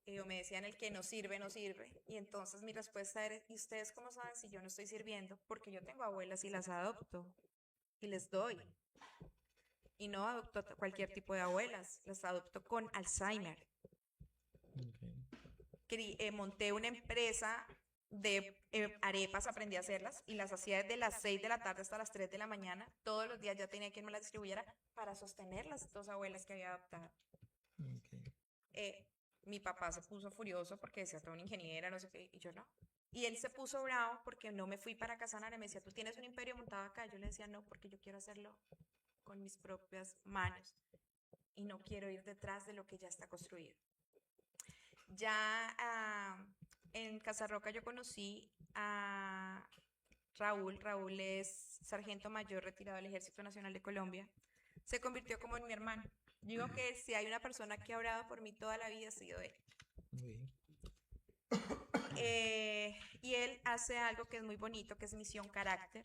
E: Me decían, el que no sirve, no sirve. Y entonces mi respuesta era, ¿y ustedes cómo saben si yo no estoy sirviendo? Porque yo tengo abuelas y las adopto. Y les doy. Y no adopto cualquier tipo de abuelas. Las adopto con Alzheimer. Monté una empresa de arepas, aprendí a hacerlas y las hacía desde las 6 de la tarde hasta las 3 de la mañana. Todos los días ya tenía quien me las distribuyera para sostener las 2 abuelas que había adoptado. Mi papá se puso furioso porque decía, toda una ingeniera, no sé qué, y yo no. Y él se puso bravo porque no me fui para Casanare. Me decía, ¿tú tienes un imperio montado acá? Yo le decía, no, porque yo quiero hacerlo con mis propias manos y no quiero ir detrás de lo que ya está construido. Ya en Casarroca yo conocí a Raúl. Raúl es sargento mayor retirado del Ejército Nacional de Colombia. Se convirtió como en mi hermano. Digo que si hay una persona que ha orado por mí toda la vida ha sido él. Y él hace algo que es muy bonito, que es Misión Carácter.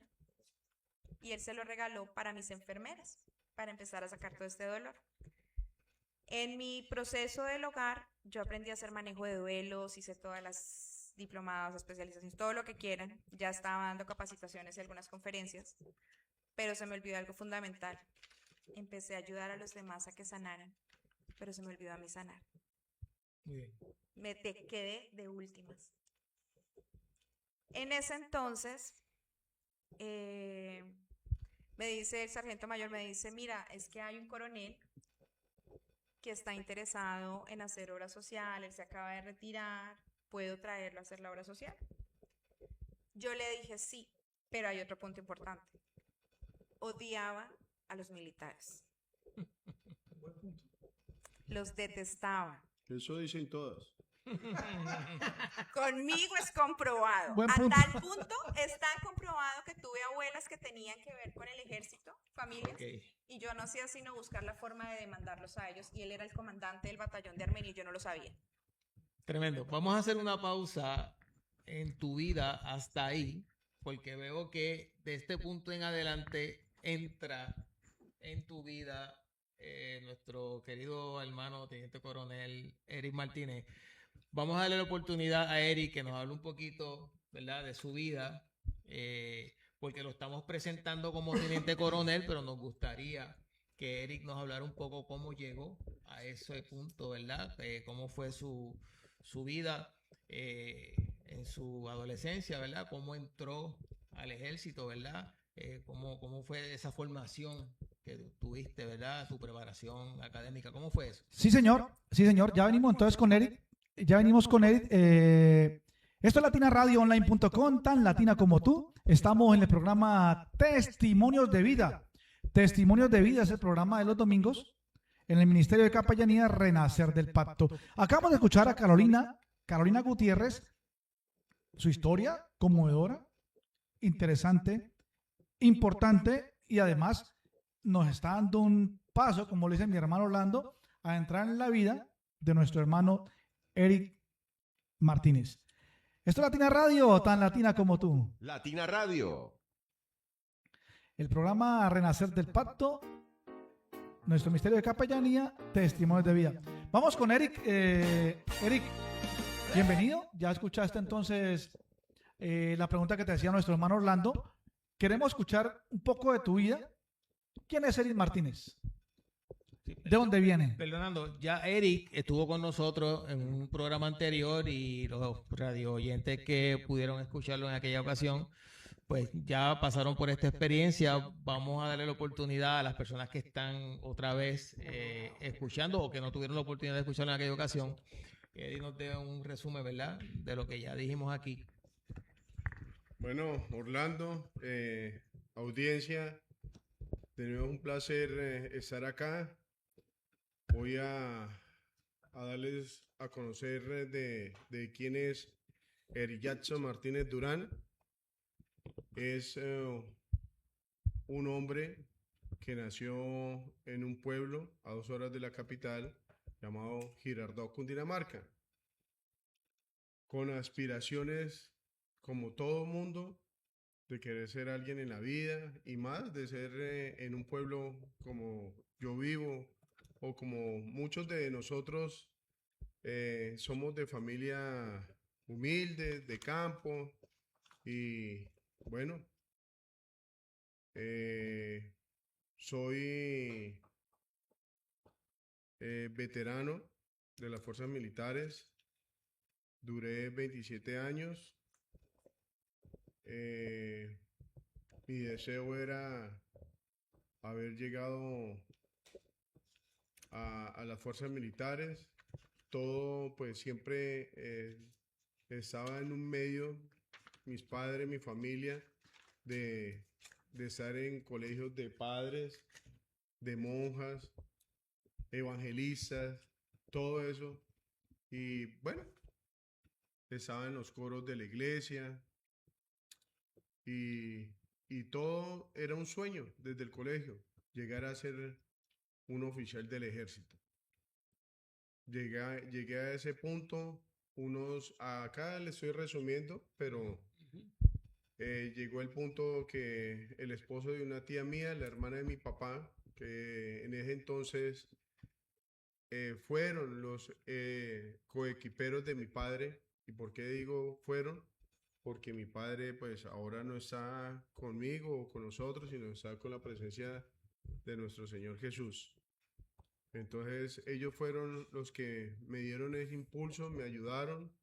E: Y él se lo regaló para mis enfermeras, para empezar a sacar todo este dolor. En mi proceso del hogar, yo aprendí a hacer manejo de duelos, hice todas las diplomados, especializaciones, todo lo que quieran. Ya estaba dando capacitaciones y algunas conferencias, pero se me olvidó algo fundamental. Empecé a ayudar a los demás a que sanaran, pero se me olvidó a mí sanar.
C: Muy bien.
E: Me quedé de últimas. En ese entonces, me dice el sargento mayor, me dice, mira, es que hay un coronel que está interesado en hacer obra social, él se acaba de retirar, ¿puedo traerlo a hacer la obra social? Yo le dije sí, pero hay otro punto importante. Odiaba a los militares. Los detestaba.
F: Eso dicen todas.
E: Conmigo es comprobado.
B: Buen
E: A
B: punto.
E: tal punto está comprobado que tuve abuelas que tenían que ver con el ejército, familias, y yo no hacía sino buscar la forma de demandarlos a ellos, y él era el comandante del batallón de Armenia y yo no lo sabía.
C: Tremendo. Vamos a hacer una pausa en tu vida hasta ahí, porque veo que de este punto en adelante entra en tu vida nuestro querido hermano Teniente Coronel Eric Martínez. Vamos a darle la oportunidad a Eric que nos hable un poquito, ¿verdad?, de su vida, porque lo estamos presentando como Teniente Coronel, pero nos gustaría que Eric nos hablara un poco cómo llegó a ese punto, ¿verdad? Cómo fue su vida en su adolescencia, ¿verdad? Cómo entró al ejército, ¿verdad? Cómo fue esa formación que tuviste, ¿verdad? Tu preparación académica, ¿cómo fue eso?
B: Sí, señor. Sí, señor. Ya venimos entonces con Eric. Esto es latinaradioonline.com, tan latina como tú. Estamos en el programa Testimonios de Vida. Testimonios de Vida es el programa de los domingos en el Ministerio de Capellanía Renacer del Pacto. Acabamos de escuchar a Carolina Gutiérrez, su historia conmovedora, interesante, importante, y además nos está dando un paso, como le dice mi hermano Orlando, a entrar en la vida de nuestro hermano Eric Martínez. Esto es Latina Radio, tan latina como tú.
G: Latina Radio.
B: El programa Renacer del Pacto, nuestro Ministerio de Capellanía, Testimonios de Vida. Vamos con Eric. Eric, bienvenido. Ya escuchaste entonces la pregunta que te decía nuestro hermano Orlando. Queremos escuchar un poco de tu vida. ¿Quién es Eric Martínez? ¿De dónde viene?
C: Perdonando, ya Eric estuvo con nosotros en un programa anterior y los radio oyentes que pudieron escucharlo en aquella ocasión, pues ya pasaron por esta experiencia. Vamos a darle la oportunidad a las personas que están otra vez escuchando o que no tuvieron la oportunidad de escucharlo en aquella ocasión, que Eddie nos dé un resumen, ¿verdad?, de lo que ya dijimos aquí.
F: Bueno, Orlando, audiencia, de nuevo un placer estar acá. Voy a darles a conocer de quién es Eric Jackson Martínez Durán. Es un hombre que nació en un pueblo a 2 horas de la capital llamado Girardot, Cundinamarca, con aspiraciones como todo mundo de querer ser alguien en la vida y más de ser en un pueblo como yo vivo o como muchos de nosotros somos de familia humilde, de campo y bueno, soy veterano de las fuerzas militares, duré 27 años. Mi deseo era haber llegado a las fuerzas militares. Todo pues siempre estaba en un medio, mis padres, mi familia, de estar en colegios de padres, de monjas, evangelistas, todo eso. Y bueno, estaba en los coros de la iglesia y todo era un sueño desde el colegio, llegar a ser un oficial del ejército. Llegué a ese punto, acá le estoy resumiendo, pero llegó el punto que el esposo de una tía mía, la hermana de mi papá, que en ese entonces fueron los coequiperos de mi padre. ¿Y por qué digo fueron? Porque mi padre pues ahora no está conmigo o con nosotros, sino está con la presencia de nuestro Señor Jesús. Entonces ellos fueron los que me dieron ese impulso, me ayudaron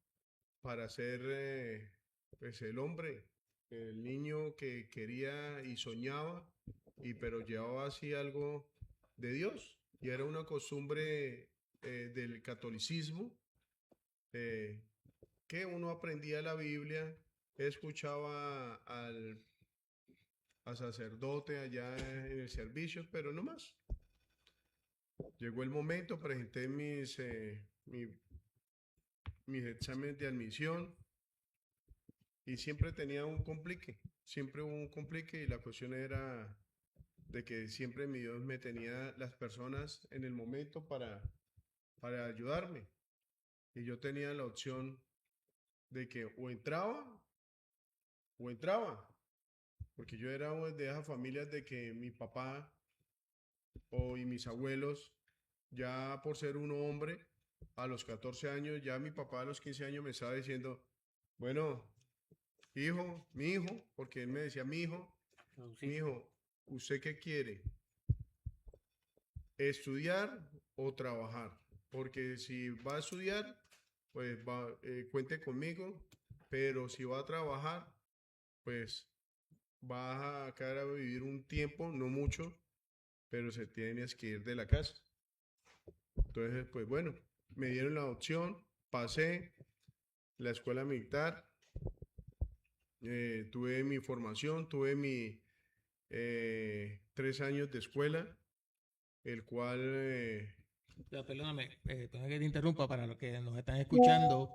F: para ser pues el hombre, el niño que quería y soñaba, pero llevaba así algo de Dios. Y era una costumbre del catolicismo, que uno aprendía la Biblia, escuchaba al sacerdote allá en el servicio, pero no más. Llegó el momento, presenté mis exámenes de admisión y siempre tenía un complique, siempre hubo un complique y la cuestión era de que siempre mi Dios me tenía las personas en el momento para ayudarme y yo tenía la opción de que o entraba, porque yo era de esas familias de que mi papá y mis abuelos, ya por ser un hombre, a los 14 años, ya mi papá a los 15 años me estaba diciendo, bueno, mi hijo, porque él me decía, mi hijo, ¿usted qué quiere? ¿Estudiar o trabajar? Porque si va a estudiar, pues cuente conmigo, pero si va a trabajar, pues va a quedar a vivir un tiempo, no mucho, pero se tienes que ir de la casa. Entonces, pues bueno, me dieron la opción, pasé la escuela militar, tuve mi formación, tuve mi 3 años de escuela, el cual...
C: Perdóname, perdóname que te interrumpa, para los que nos están escuchando.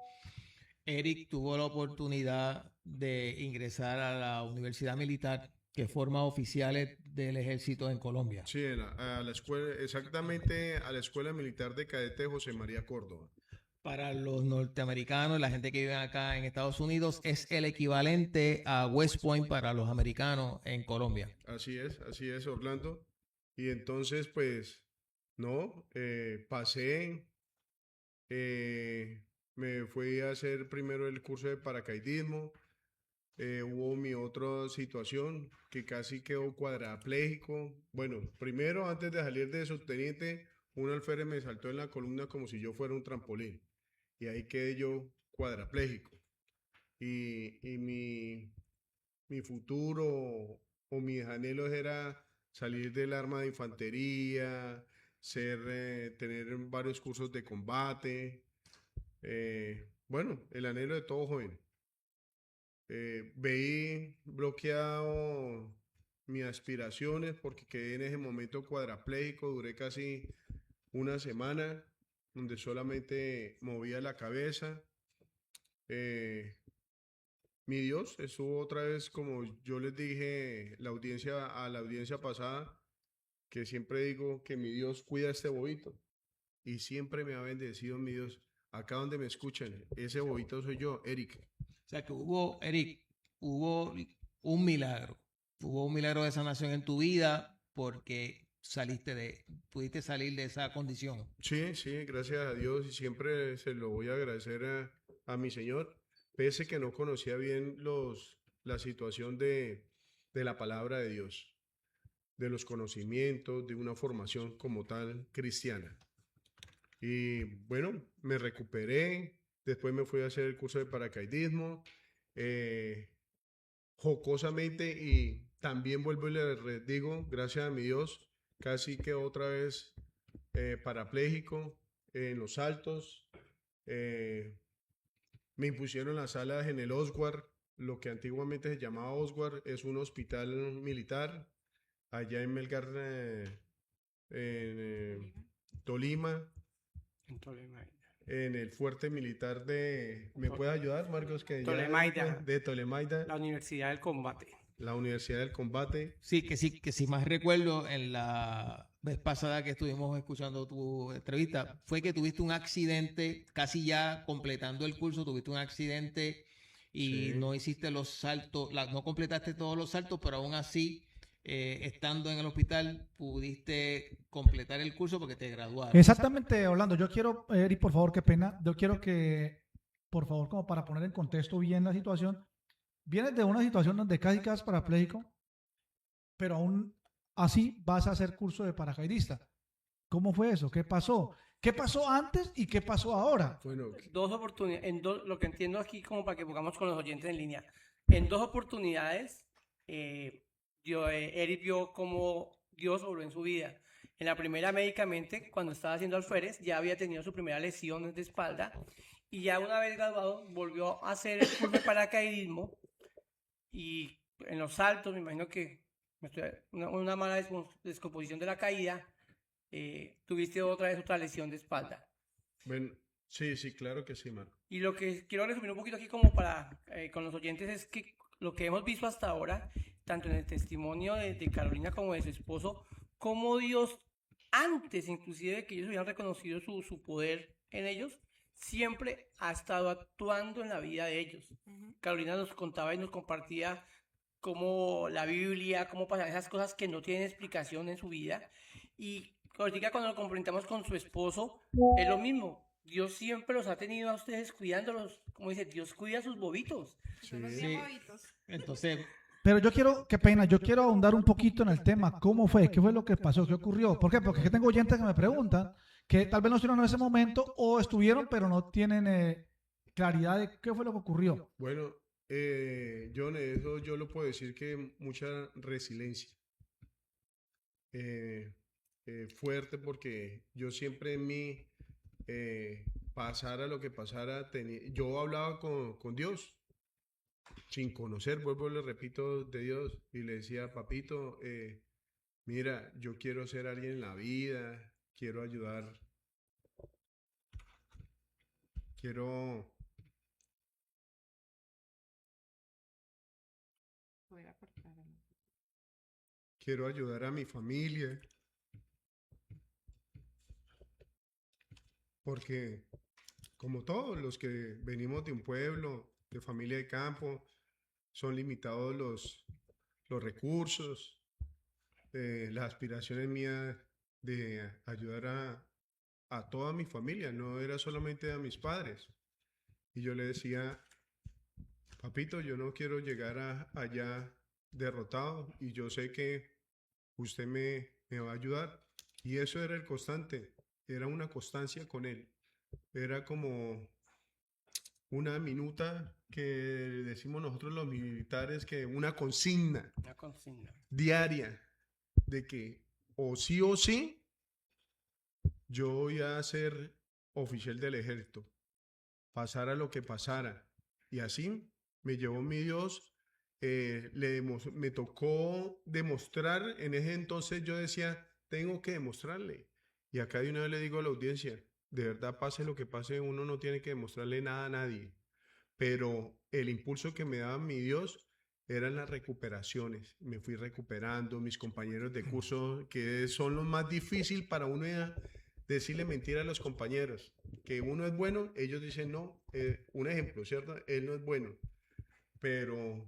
C: Eric tuvo la oportunidad de ingresar a la Universidad Militar, que forma oficiales del ejército en Colombia.
F: Sí, a la escuela, exactamente a la Escuela Militar de Cadetes José María Córdoba.
C: Para los norteamericanos, la gente que vive acá en Estados Unidos, es el equivalente a West Point para los americanos en Colombia.
F: Así es, Orlando. Y entonces, pues, no, pasé, me fui a hacer primero el curso de paracaidismo. Hubo mi otra situación que casi quedó cuadrapléjico. Bueno, primero antes de salir de subteniente, un alférez me saltó en la columna como si yo fuera un trampolín. Y ahí quedé yo cuadrapléjico. Y mi futuro o mis anhelos era salir del arma de infantería, tener varios cursos de combate. Bueno, el anhelo de todo joven. Veí bloqueado mis aspiraciones porque quedé en ese momento cuadrapléjico, duré casi una semana donde solamente movía la cabeza. Eh, Mi Dios estuvo otra vez, como yo les dije a la audiencia pasada, que siempre digo que mi Dios cuida este bobito y siempre me ha bendecido mi Dios. Acá donde me escuchan, ese bobito soy yo, Eric.
C: O sea que hubo, Eric, hubo un milagro. Hubo un milagro de sanación en tu vida porque pudiste salir de esa condición.
F: Sí, sí, gracias a Dios y siempre se lo voy a agradecer a mi Señor, pese que no conocía bien la situación de la palabra de Dios, de los conocimientos, de una formación como tal cristiana. Y bueno, me recuperé, después me fui a hacer el curso de paracaidismo, jocosamente, y también vuelvo y le digo, gracias a mi Dios, casi que otra vez parapléjico en los saltos. Me impusieron las alas en el Oswald, lo que antiguamente se llamaba Oswald, es un hospital militar allá en Melgar, en Tolima, en el fuerte militar de... ¿Me puede ayudar, Marcos?
D: Tolemaida.
F: De Tolemaida,
D: La Universidad del Combate.
F: la Universidad del Combate.
C: Sí, que si más recuerdo, en la vez pasada que estuvimos escuchando tu entrevista, fue que tuviste un accidente, casi ya completando el curso, tuviste un accidente y
F: Sí.
C: no hiciste los saltos, no completaste todos los saltos, pero aún así, estando en el hospital, pudiste completar el curso porque te graduaron.
B: Exactamente, Orlando. Yo quiero, Eric, por favor, qué pena. Yo quiero que, por favor, como para poner en contexto bien la situación, vienes de una situación donde casi quedas parapléjico, pero aún así vas a hacer curso de paracaidista. ¿Cómo fue eso? ¿Qué pasó? ¿Qué pasó antes y qué pasó ahora?
F: Bueno,
D: Dos oportunidades, lo que entiendo aquí como para que pongamos con los oyentes en línea. En dos oportunidades, Eric vio cómo Dios obró en su vida. En la primera, médicamente, cuando estaba haciendo alférez, ya había tenido su primera lesión de espalda y ya una vez graduado volvió a hacer el curso de paracaidismo y en los saltos, me imagino que una mala descomposición de la caída, tuviste otra lesión de espalda.
F: bueno, sí, sí, claro que sí, Marco.
D: Y lo que quiero resumir un poquito aquí como para con los oyentes es que lo que hemos visto hasta ahora, tanto en el testimonio de Carolina como de su esposo, cómo Dios, antes inclusive de que ellos hubieran reconocido su poder en ellos, siempre ha estado actuando en la vida de ellos. Carolina nos contaba y nos compartía cómo la Biblia, cómo pasan esas cosas que no tienen explicación en su vida. Y ahorita cuando lo complementamos con su esposo, es lo mismo. Dios siempre los ha tenido a ustedes cuidándolos. Como dice, Dios cuida a sus bobitos.
E: Son los
C: Sí.
E: bien bobitos.
C: Entonces,
B: Pero yo quiero, qué pena, yo quiero ahondar un poquito en el tema. ¿Cómo fue? ¿Qué fue lo que pasó? ¿Qué ocurrió? ¿Por qué? Porque aquí tengo oyentes que me preguntan que tal vez no estuvieron en ese momento o estuvieron, pero no tienen claridad de qué fue lo que ocurrió.
F: Bueno, John, eso yo lo puedo decir que mucha resiliencia. Fuerte porque yo siempre en mí, pasara lo que pasara, yo hablaba con Dios, sin conocer, vuelvo y le repito, de Dios, y le decía, papito, mira, yo quiero ser alguien en la vida, quiero ayudar, quiero... Quiero ayudar a mi familia, porque como todos los que venimos de un pueblo, de familia de campo, son limitados los recursos, las aspiraciones mías de ayudar a toda mi familia, no era solamente a mis padres. Y yo le decía, papito, yo no quiero llegar allá derrotado y yo sé que usted me va a ayudar. Y eso era el constante, era una constancia con él. Era como una minuta que decimos nosotros los militares, que una consigna
D: Una consigna.
F: diaria de que o sí yo voy a ser oficial del ejército, pasara lo que pasara. Y así me llevó mi Dios. Me tocó demostrar, en ese entonces yo decía, tengo que demostrarle. Y acá de una vez le digo a la audiencia, de verdad pase lo que pase, uno no tiene que demostrarle nada a nadie. Pero el impulso que me daba mi Dios eran las recuperaciones. Me fui recuperando, mis compañeros de curso, que son lo más difícil para uno decirle mentira a los compañeros. Que uno es bueno, ellos dicen no. Un ejemplo, ¿cierto? Él no es bueno. Pero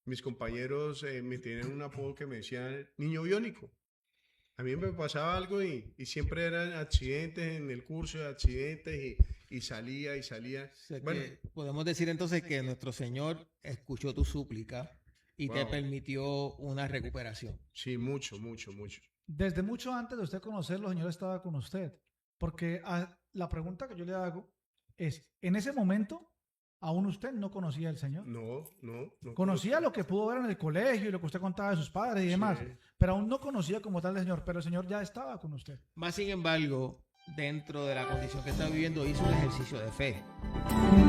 F: mis compañeros me tenían un apodo que me decían niño biónico. A mí me pasaba algo y siempre eran accidentes en el curso, accidentes y salía.
C: O sea
F: Bueno,
C: que podemos decir entonces que nuestro Señor escuchó tu súplica y te
F: Wow.
C: permitió una recuperación.
F: sí, mucho.
B: Desde mucho antes de usted conocerlo, el Señor estaba con usted. Porque la pregunta que yo le hago es, en ese momento, aún usted no conocía al Señor.
F: No
B: Conocía lo que pudo ver en el colegio y lo que usted contaba de sus padres y demás,
F: Sí.
B: pero aún no conocía como tal al Señor, pero el Señor ya estaba con usted.
C: Más sin embargo, dentro de la condición que está viviendo, hizo un ejercicio de fe.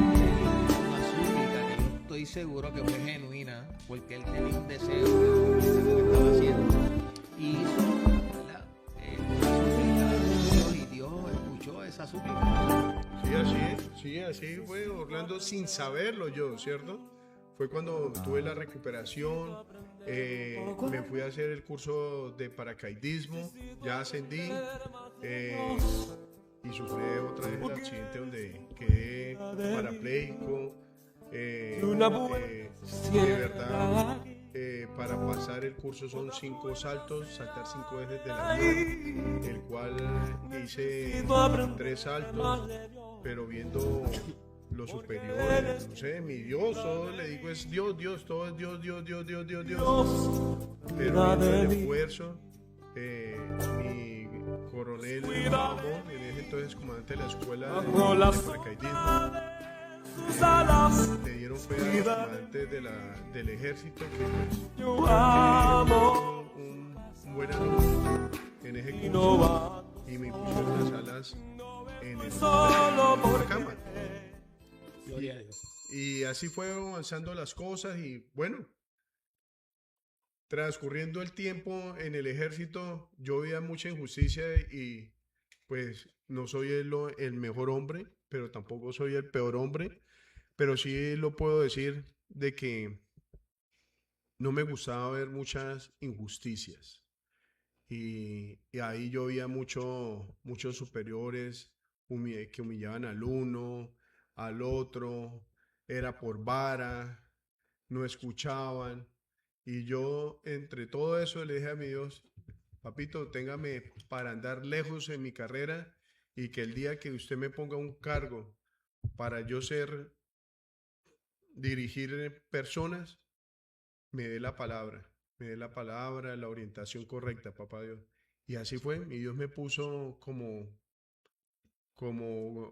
C: Una súplica que yo estoy seguro que fue genuina, porque él tenía un deseo de hacer lo que estaba haciendo. Y hizo, ¿verdad? Una súplica a Dios, y Dios escuchó esa súplica.
F: Sí, así fue Orlando sin saberlo yo, ¿cierto? Fue cuando tuve la recuperación, me fui a hacer el curso de paracaidismo, ya ascendí y sufrí otra vez el accidente donde quedé parapléjico. De verdad, para pasar el curso son 5 saltos, saltar 5 veces del avión, el cual hice 3 saltos, pero viendo los superiores, no sé, mi Dios, todo le digo es Dios, todo es Dios. Pero viendo el esfuerzo, mi coronel Ramón, en ese entonces comandante de la escuela de paracaidismo, le dieron fe a los comandantes del ejército que pues, un buen alumno en ese curso y me pusieron las alas en la cama.
C: Gloria a Dios.
F: Y así fue avanzando las cosas y bueno, transcurriendo el tiempo en el ejército, yo veía mucha injusticia y pues no soy el mejor hombre, pero tampoco soy el peor hombre, pero sí lo puedo decir de que no me gustaba ver muchas injusticias. Y ahí yo veía muchos superiores que humillaban al uno, al otro, era por vara, no escuchaban. Y yo entre todo eso le dije a mi Dios, papito, téngame para andar lejos en mi carrera y que el día que usted me ponga un cargo para yo dirigir personas, me dé la palabra, la orientación correcta, papá Dios. Y así fue, mi Dios me puso como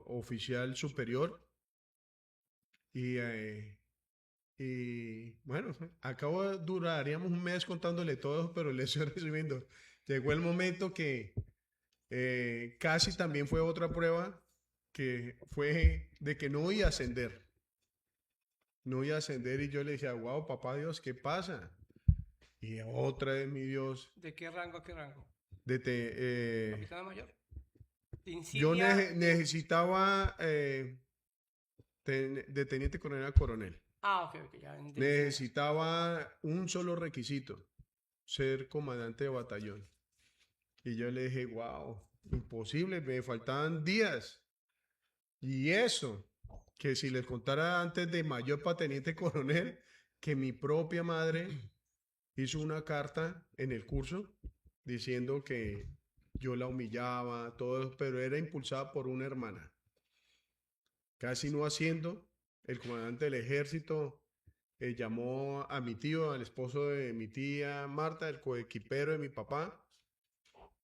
F: oficial superior y bueno, duraríamos un mes contándole todo, pero le estoy resumiendo. Llegó el momento que casi también fue otra prueba, que fue de que no iba a ascender. No iba a ascender y yo le decía, wow, papá Dios, ¿qué pasa? Y otra vez mi Dios,
D: ¿De qué rango a qué rango?
F: capitán
D: mayor.
F: yo necesitaba de teniente coronel a coronel.
D: Ok, ya entendí.
F: Necesitaba un solo requisito, ser comandante de batallón. Y yo le dije, wow, imposible, me faltaban días. Y eso, que si les contara antes de mayor para teniente coronel, que mi propia madre hizo una carta en el curso diciendo que yo la humillaba, todo, pero era impulsada por una hermana. Casi no haciendo, el comandante del ejército llamó a mi tío, al esposo de mi tía Marta, el coequipero de mi papá,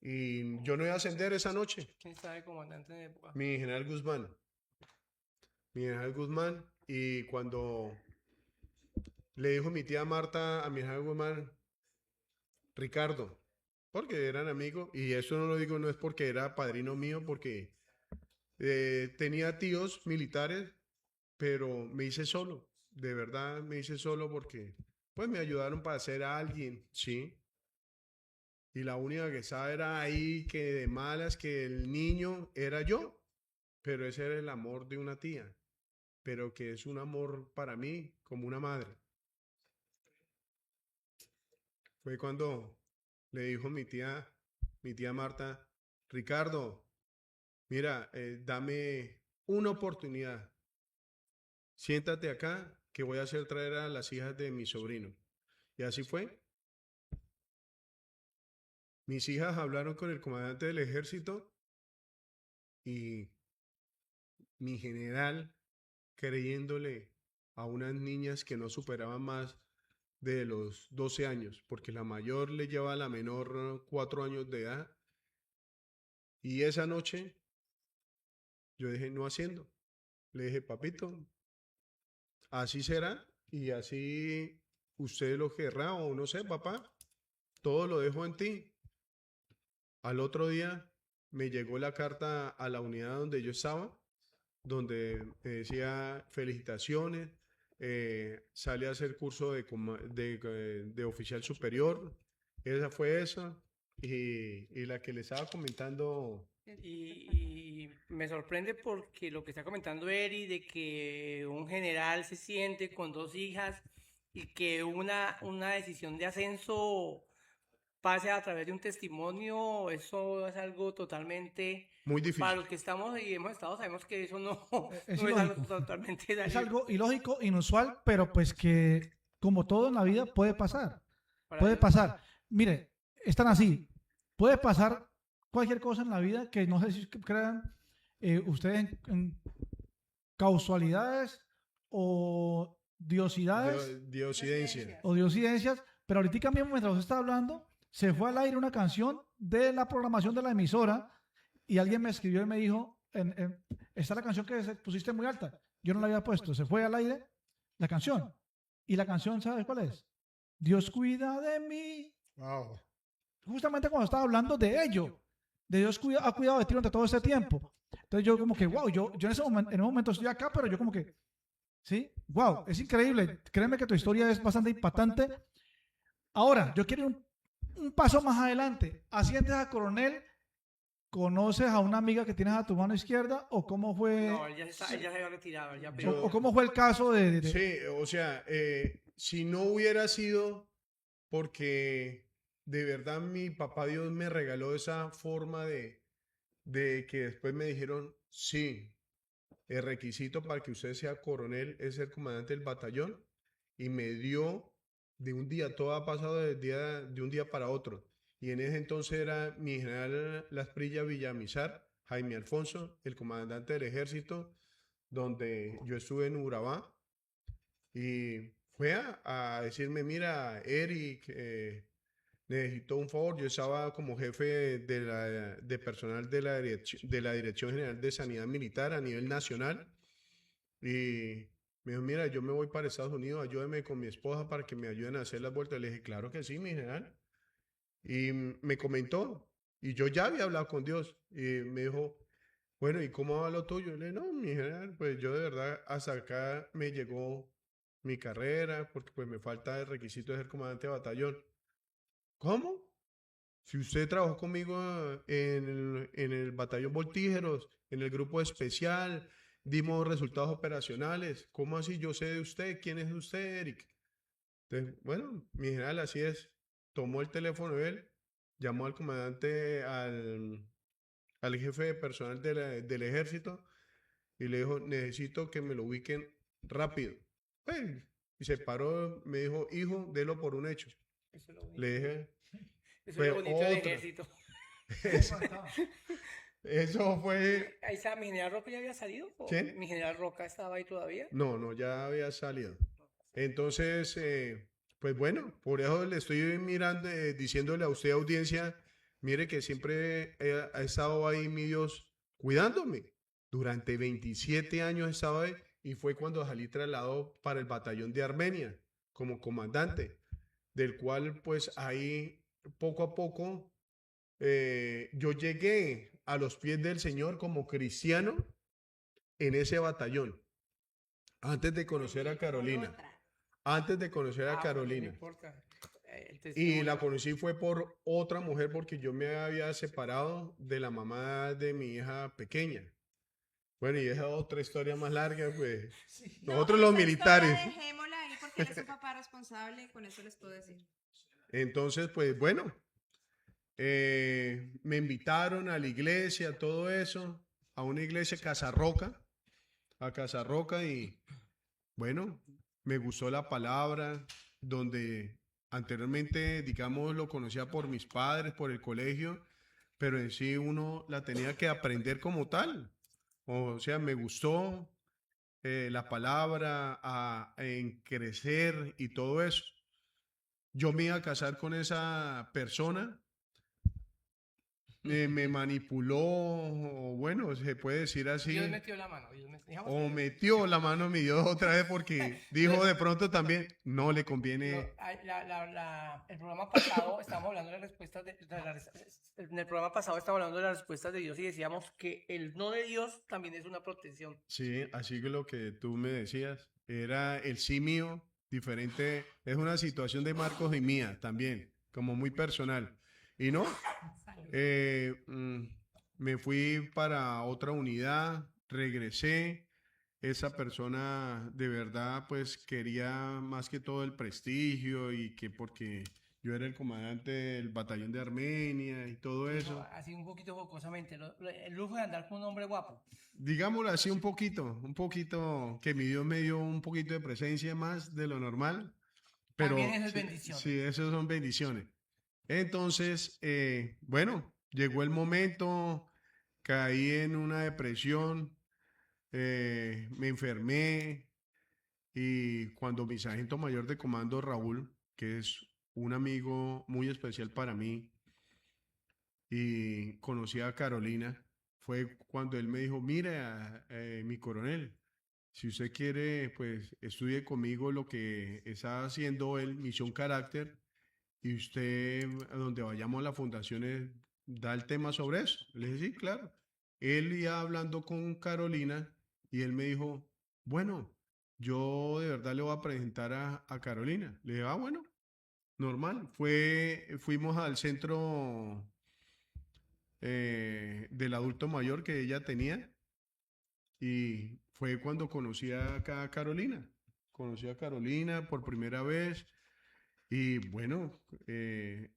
F: y yo no iba a ascender esa noche.
D: ¿Quién sabe comandante de época?
F: Mi general Guzmán. mi general Guzmán, y cuando le dijo mi tía Marta a mi general Guzmán, Ricardo, porque eran amigos, y eso no lo digo no es porque era padrino mío, porque tenía tíos militares, pero me hice solo, de verdad me hice solo porque pues me ayudaron para ser alguien, ¿sí? Y la única que estaba era ahí, que de malas, que el niño era yo, pero ese era el amor de una tía, pero que es un amor para mí como una madre. Fue cuando le dijo mi tía Marta, Ricardo, mira, dame una oportunidad, siéntate acá que voy a hacer traer a las hijas de mi sobrino. Y así fue. Mis hijas hablaron con el comandante del ejército y mi general, creyéndole a unas niñas que no superaban más de los 12 años, porque la mayor le lleva a la menor 4 años de edad. Y esa noche yo dije, no haciendo. Le dije, papito, así será y así usted lo querrá o no sé, papá, todo lo dejo en ti. Al otro día me llegó la carta a la unidad donde yo estaba, donde me decía felicitaciones, sale a hacer curso de oficial superior. Esa fue esa. Y la que le estaba comentando,
D: Y me sorprende porque lo que está comentando Eri, de que un general se siente con 2 hijas y que una decisión de ascenso pase a través de un testimonio, eso es algo totalmente,
F: muy difícil.
D: para los que estamos y hemos estado, sabemos que eso no,
B: Es
D: no es algo
B: ilógico.
D: totalmente
B: Es algo ilógico, inusual, pero pues que como todo en la vida puede pasar.
D: para
B: Puede
D: Dios.
B: pasar. Mire, están así. Puede pasar cualquier cosa en la vida que no sé si crean ustedes en causalidades o diosidades
F: Diosidencia.
B: o diosidencias, pero ahorita mismo mientras usted está hablando, se fue al aire una canción de la programación de la emisora y alguien me escribió y me dijo, está la canción que pusiste muy alta, yo no la había puesto, se fue al aire la canción y la canción, ¿sabes cuál es? Dios cuida de mí.
F: Wow.
B: Justamente cuando estaba hablando de ello, de Dios ha cuidado de ti durante todo este tiempo. Entonces yo como que, wow, yo en ese momento estoy acá, pero yo como que, sí, wow, es increíble. Créeme que tu historia es bastante impactante. Ahora, yo quiero ir un paso más adelante. Asciendes a coronel, ¿conoces a una amiga que tienes a tu mano izquierda o cómo fue?
D: No, ella se había retirado, ya,
B: o,
D: pero
B: o cómo fue el caso de-
F: Sí, o sea, si no hubiera sido porque de verdad mi papá Dios me regaló esa forma de que después me dijeron, sí, el requisito para que usted sea coronel es ser comandante del batallón y me dio de un día, todo ha pasado de un día para otro. Y en ese entonces era mi general Las Prillas Villamizar, Jaime Alfonso, el comandante del ejército, donde yo estuve en Urabá y fue a decirme, mira, Eric, necesito un favor. Yo estaba como jefe de personal de la Dirección General de Sanidad Militar a nivel nacional. Y me dijo, mira, yo me voy para Estados Unidos, ayúdame con mi esposa para que me ayuden a hacer las vueltas. Le dije, claro que sí, mi general. Y me comentó, y yo ya había hablado con Dios, y me dijo, bueno, ¿y cómo va lo tuyo? Le dije, no, mi general, pues yo de verdad hasta acá me llegó mi carrera, porque pues me falta el requisito de ser comandante de batallón. ¿Cómo? Si usted trabajó conmigo en el batallón Voltígeros, en el grupo especial, dimos resultados operacionales, ¿cómo así? Yo sé de usted, ¿quién es usted, Eric? Entonces, bueno, mi general, así es. Tomó el teléfono de él, llamó al comandante, al jefe de personal del ejército y le dijo, necesito que me lo ubiquen rápido. Pues, y se paró, me dijo, hijo, délo por un hecho.
D: eso es lo bonito,
F: Le dije,
D: eso es lo
F: fue
D: bonito del
F: otra.
D: ejército.
F: Eso fue...
D: Ahí está, ¿mi general Roca ya había salido? ¿O
F: ¿Quién?
D: ¿Mi general Roca estaba ahí todavía?
F: No, no, ya había salido. Entonces, pues bueno, por eso le estoy mirando, diciéndole a usted, audiencia, mire que siempre ha estado ahí mi Dios cuidándome. Durante 27 años estaba ahí y fue cuando salí trasladado para el batallón de Armenia como comandante, del cual pues ahí poco a poco yo llegué a los pies del Señor como cristiano en ese batallón, antes de conocer a Carolina. Antes de conocer a
D: No
F: Carolina.
D: importa. El
F: Y
D: testimonio.
F: la conocí fue por otra mujer porque yo me había separado de la mamá de mi hija pequeña. Bueno, y esa otra historia más larga, pues nosotros los militares.
E: Dejémosla ahí porque él es un papá responsable y con eso les puedo decir.
F: Entonces, pues bueno, me invitaron a la iglesia, todo eso, a una iglesia a Casa Roca y bueno, me gustó la palabra, donde anteriormente, digamos, lo conocía por mis padres, por el colegio, pero en sí uno la tenía que aprender como tal. O sea, me gustó la palabra en crecer y todo eso. Yo me iba a casar con esa persona, me manipuló, o bueno, se puede decir así.
D: Dios metió la mano.
F: O metió la mano mi Dios otra vez porque dijo de pronto también, no le conviene.
D: El programa pasado estábamos hablando de las respuestas en el programa pasado estábamos hablando de las respuestas de Dios y decíamos que el no de Dios también es una protección.
F: Sí, así que lo que tú me decías, era el sí mío, diferente, es una situación de Marcos y mía también, como muy personal. Y no, me fui para otra unidad, regresé. Esa persona de verdad pues quería más que todo el prestigio y que porque yo era el comandante del batallón de Armenia y todo eso.
D: Así un poquito jocosamente, el lujo de andar con un hombre guapo.
F: Digámoslo así un poquito, que mi Dios me dio un poquito de presencia más de lo normal. Pero
D: También eso es
F: sí,
D: bendición.
F: sí, eso son bendiciones. Entonces, bueno, llegó el momento, caí en una depresión, me enfermé y cuando mi sargento mayor de comando, Raúl, que es un amigo muy especial para mí, y conocí a Carolina, fue cuando él me dijo, mira, mi coronel, si usted quiere, pues estudie conmigo lo que está haciendo él, Misión Carácter, y usted, a donde vayamos a las fundaciones, da el tema sobre eso. Le dije, sí, claro. Él iba hablando con Carolina y él me dijo, bueno, yo de verdad le voy a presentar a Carolina. Le dije, bueno, normal. Fuimos al centro del adulto mayor que ella tenía y fue cuando conocí a Carolina. Conocí a Carolina por primera vez. Y bueno,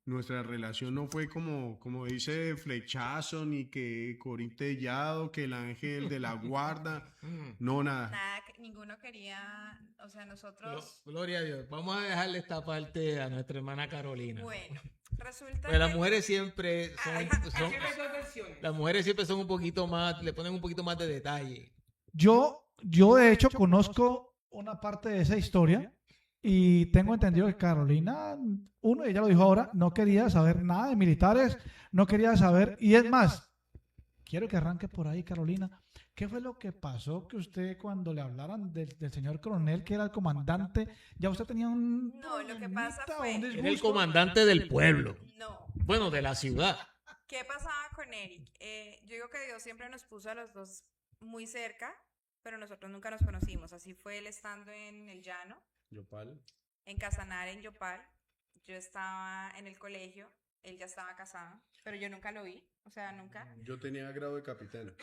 F: nuestra relación no fue como dice flechazo, ni que corintellado, que el ángel de la guarda, no, nada.
E: Nada, ninguno quería, o sea, nosotros,
C: Gloria a Dios. Vamos a dejarle esta parte a nuestra hermana Carolina.
E: bueno, resulta
C: Pues las
E: que-
C: mujeres siempre son,
E: Ay,
C: son-
D: Aquí hay dos versiones.
C: las mujeres siempre son un poquito más, le ponen un poquito más de detalle.
B: Yo de hecho conozco una parte de esa historia y tengo entendido que Carolina, ella lo dijo ahora, no quería saber nada de militares, no quería saber, y es más, quiero que arranque por ahí, Carolina. ¿Qué fue lo que pasó que usted cuando le hablaran del señor coronel, que era el comandante, ya usted tenía un...
E: No, lo que pasa
B: problemita,
E: fue-
B: un
C: Era el
B: disgusto?
C: comandante del pueblo.
E: No.
C: Bueno, de la ciudad.
E: ¿Qué pasaba con Eric? Yo digo que Dios siempre nos puso a los dos muy cerca, pero nosotros nunca nos conocimos. Así fue él estando en el llano,
F: Yopal.
E: en Casanare, en Yopal. Yo estaba en el colegio, él ya estaba casado, pero yo nunca lo vi, o sea, nunca.
F: Yo tenía grado de capitán.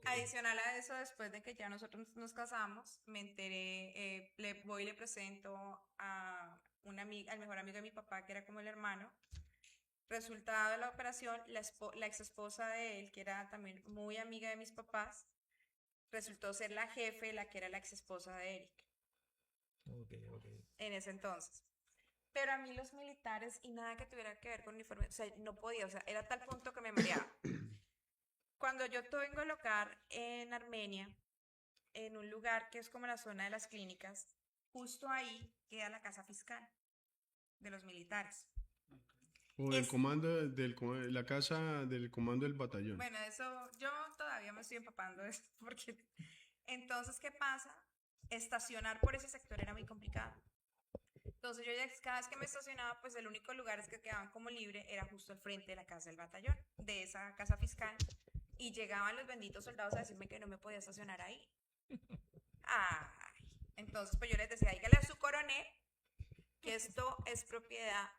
E: Adicional a eso, después de que ya nosotros nos casamos, me enteré, voy y le presento a una amiga, al mejor amigo de mi papá, que era como el hermano. Resultado de la operación, la ex esposa de él, que era también muy amiga de mis papás, resultó ser la jefe, la que era la ex esposa de Eric en ese entonces. Pero a mí los militares y nada que tuviera que ver con uniforme, o sea, no podía, o sea, era tal punto que me mareaba. Cuando yo tengo el hogar en Armenia, en un lugar que es como la zona de las clínicas, justo ahí queda la casa fiscal de los militares.
F: O del
E: Es-
F: comando, la casa del comando del batallón.
E: Bueno, eso yo todavía todavía me estoy empapando de eso, porque entonces, ¿qué pasa? Estacionar por ese sector era muy complicado. Entonces yo ya cada vez que me estacionaba, pues el único lugar que quedaban como libre era justo al frente de la casa del batallón, de esa casa fiscal, y llegaban los benditos soldados a decirme que no me podía estacionar ahí. Ay, entonces pues yo les decía, dígale a su coronel que esto es propiedad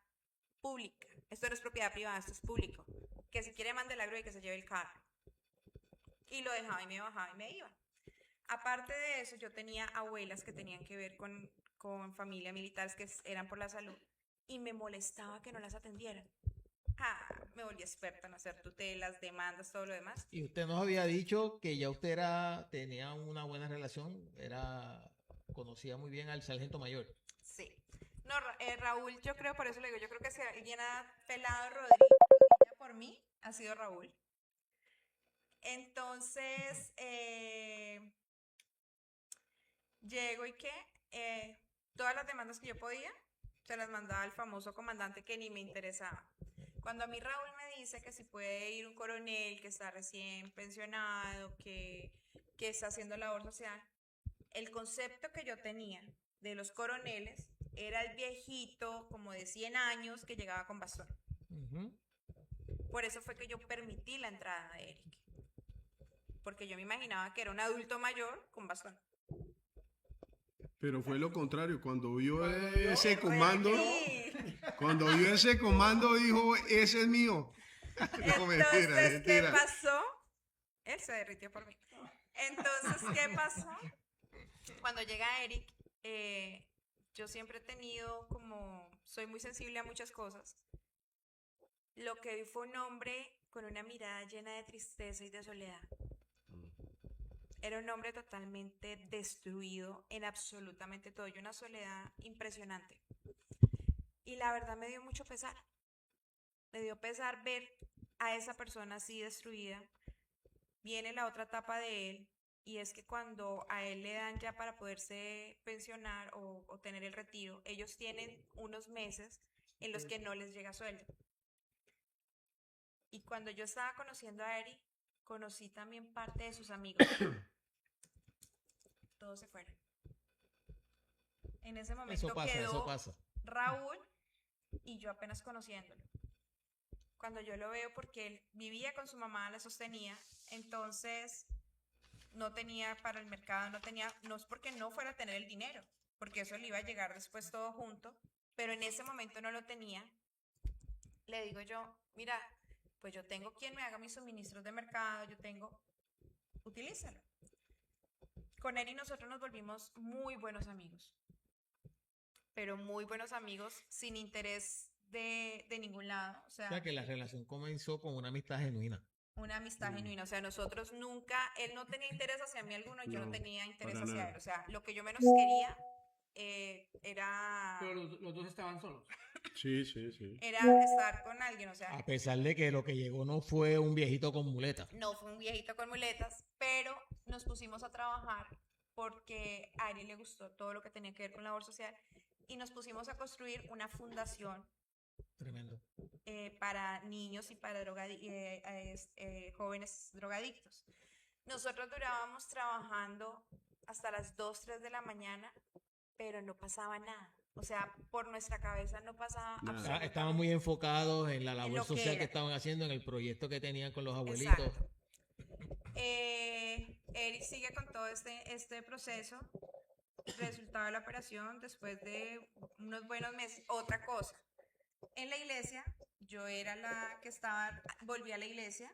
E: pública, esto no es propiedad privada, esto es público, que si quiere mande la grúa y que se lleve el carro. Y lo dejaba y me bajaba y me iba. Aparte de eso, yo tenía abuelas que tenían que ver con familia militares que eran por la salud y me molestaba que no las atendieran. Me volví experta en hacer tutelas, demandas, todo lo demás.
C: Y usted nos había dicho que ya usted tenía una buena relación, conocía muy bien al sargento mayor.
E: Sí. No, Raúl, yo creo, por eso le digo, yo creo que si alguien ha pelado rodilla por mí, ha sido Raúl. Entonces, llego y todas las demandas que yo podía, se las mandaba al famoso comandante que ni me interesaba. Cuando a mí Raúl me dice que si puede ir un coronel que está recién pensionado, que está haciendo labor social, el concepto que yo tenía de los coroneles era el viejito como de 100 años que llegaba con bastón. Por eso fue que yo permití la entrada de Eric, porque yo me imaginaba que era un adulto mayor con bastón.
F: Pero fue lo contrario, cuando vio ese comando,
E: Sí.
F: cuando vio ese comando dijo, ese es mío. No, mentira,
E: Entonces, ¿qué
F: mentira.
E: pasó? Él se derritió por mí. Entonces, ¿qué pasó? Cuando llega Eric, yo siempre he tenido soy muy sensible a muchas cosas. Lo que vi fue un hombre con una mirada llena de tristeza y de soledad. Era un hombre totalmente destruido en absolutamente todo y una soledad impresionante. Y la verdad me dio mucho pesar. Me dio pesar ver a esa persona así destruida. Viene la otra etapa de él y es que cuando a él le dan ya para poderse pensionar o tener el retiro, ellos tienen unos meses en los que no les llega sueldo. Y cuando yo estaba conociendo a Eric, conocí también parte de sus amigos. Todos se fueron. En ese momento quedó Raúl y yo apenas conociéndolo. Cuando yo lo veo, porque él vivía con su mamá, la sostenía, entonces no tenía para el mercado, no es porque no fuera a tener el dinero, porque eso le iba a llegar después todo junto, pero en ese momento no lo tenía. Le digo yo, mira, pues yo tengo quien me haga mis suministros de mercado, utilízalo. Con él y nosotros nos volvimos muy buenos amigos, pero muy buenos amigos sin interés de ningún lado. O sea,
C: que la relación comenzó con una amistad genuina.
E: Una amistad genuina, o sea, nosotros nunca, él no tenía interés hacia mí alguno, yo no tenía interés hacia
F: nada.
E: él. O sea, lo que yo menos quería era...
D: Pero los dos estaban solos.
F: Sí, sí, sí.
E: Era estar con alguien, o sea,
C: A pesar de que lo que llegó no fue un viejito con muleta.
E: no fue un viejito con muletas, pero nos pusimos a trabajar porque a Ari le gustó todo lo que tenía que ver con labor social y nos pusimos a construir una fundación
C: Tremendo.
E: para niños y para jóvenes drogadictos. Nosotros durábamos trabajando hasta las 2, 3 de la mañana, pero no pasaba nada. O sea, por nuestra cabeza no pasaba absolutamente.
C: Estaban muy enfocados en la
E: En
C: labor
E: lo que
C: social que
E: era.
C: estaban haciendo, en el proyecto que tenían con los abuelitos.
E: Exacto. Eric sigue con todo este proceso. Resultado de la operación, después de unos buenos meses, otra cosa. En la iglesia, yo era la que volví a la iglesia,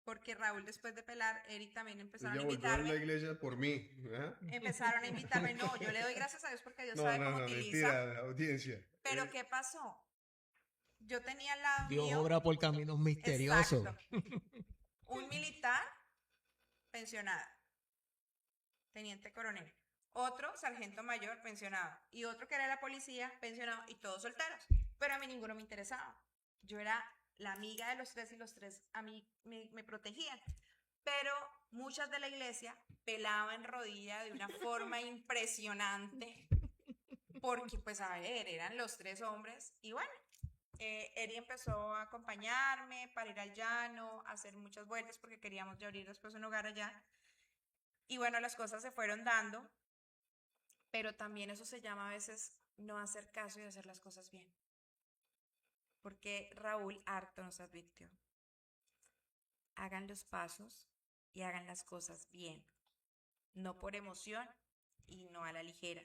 E: porque Raúl después de pelar, Eric también empezaron
F: Ella
E: a
F: volvió a
E: invitarme.
F: la iglesia por mí. ¿Ah?
E: Empezaron a invitarme, no, yo le doy gracias a Dios porque Dios
F: No,
E: sabe
F: no,
E: cómo
F: no,
E: utiliza.
F: mentira, audiencia.
E: Pero ¿qué pasó? Yo tenía al lado
C: Dios
E: mío,
C: obra por caminos misteriosos.
E: exacto, un militar pensionado, teniente coronel, otro sargento mayor pensionado y otro que era de la policía pensionado y todos solteros, pero a mí ninguno me interesaba. Yo era la amiga de los tres y los tres a mí me protegían, pero muchas de la iglesia pelaban rodilla de una forma impresionante porque pues a ver, eran los tres hombres y bueno, Eri empezó a acompañarme para ir al llano, a hacer muchas vueltas porque queríamos ya abrir después un hogar allá. Y bueno, las cosas se fueron dando, pero también eso se llama a veces no hacer caso y hacer las cosas bien. Porque Raúl harto nos advirtió. Hagan los pasos y hagan las cosas bien, no por emoción y no a la ligera.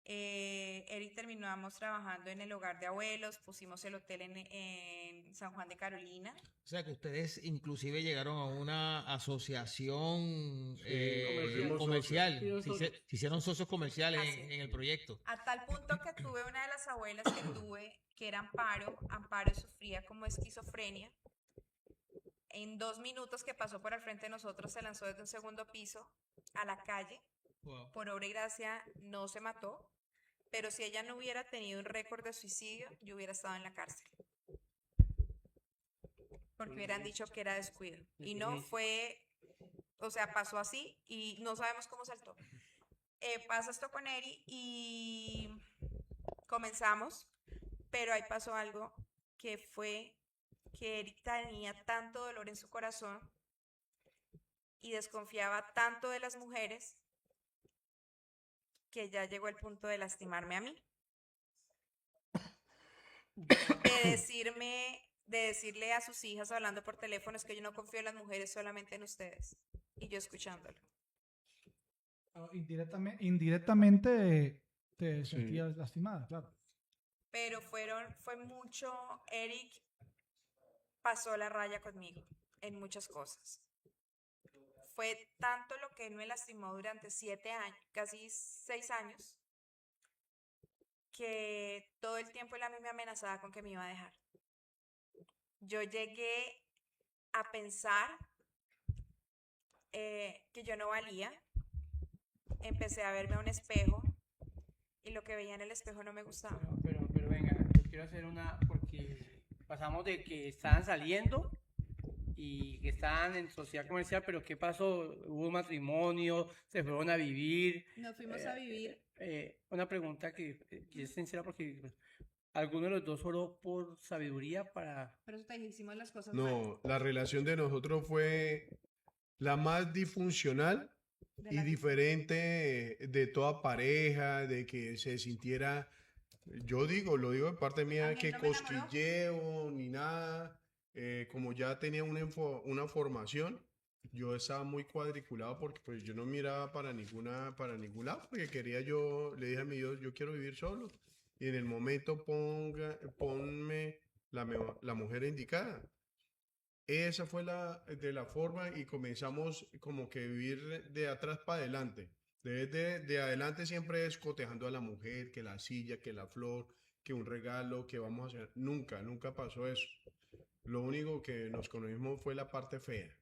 E: Eric terminamos trabajando en el hogar de abuelos, pusimos el hotel en San Juan de Carolina.
C: O sea que ustedes inclusive llegaron a una asociación comercial. Se hicieron socios comerciales
E: Así.
C: en el proyecto.
E: A tal punto que tuve una de las abuelas que tuve, que era Amparo. Amparo sufría como esquizofrenia. En 2 minutos que pasó por al frente de nosotros, se lanzó desde un segundo piso a la calle.
C: Wow.
E: Por obra y gracia no se mató, pero si ella no hubiera tenido un récord de suicidio, yo hubiera estado en la cárcel. Porque hubieran dicho que era descuido. Y no fue, o sea, pasó así y no sabemos cómo saltó. Pasa esto con Eri y comenzamos, pero ahí pasó algo que fue que Eri tenía tanto dolor en su corazón y desconfiaba tanto de las mujeres que ya llegó el punto de lastimarme a mí. De decirle a sus hijas hablando por teléfono, es que yo no confío en las mujeres, solamente en ustedes. Y yo escuchándolo.
B: Indirectamente te sentías lastimada, claro.
E: Pero fue mucho, Eric pasó la raya conmigo en muchas cosas. Fue tanto lo que él me lastimó durante 7 años, casi 6 años, que todo el tiempo él a mí me amenazaba con que me iba a dejar. Yo llegué a pensar que yo no valía. Empecé a verme a un espejo y lo que veía en el espejo no me gustaba.
D: Pero venga, yo quiero hacer una, porque pasamos de que estaban saliendo y que estaban en sociedad comercial, pero ¿qué pasó? ¿Hubo un matrimonio? ¿Se fueron a vivir?
E: Nos fuimos a vivir.
D: Una pregunta que es sincera, porque ¿alguno de los dos oró por sabiduría para...?
E: Por eso te dije, hicimos las cosas mal.
F: No, la relación de nosotros fue la más disfuncional y diferente de toda pareja, de que se sintiera, lo digo de parte mía,
E: A mí
F: que
E: no me enamoró.
F: cosquilleo ni nada. Como ya tenía una formación, yo estaba muy cuadriculado porque pues yo no miraba para ningún lado, porque le dije a mi Dios, yo quiero vivir solo. Y en el momento ponme la mujer indicada. Esa fue de la forma y comenzamos como que vivir de atrás para adelante. De adelante siempre es cotejando a la mujer, que la silla, que la flor, que un regalo, que vamos a hacer. Nunca pasó eso. Lo único que nos conocimos fue la parte fea.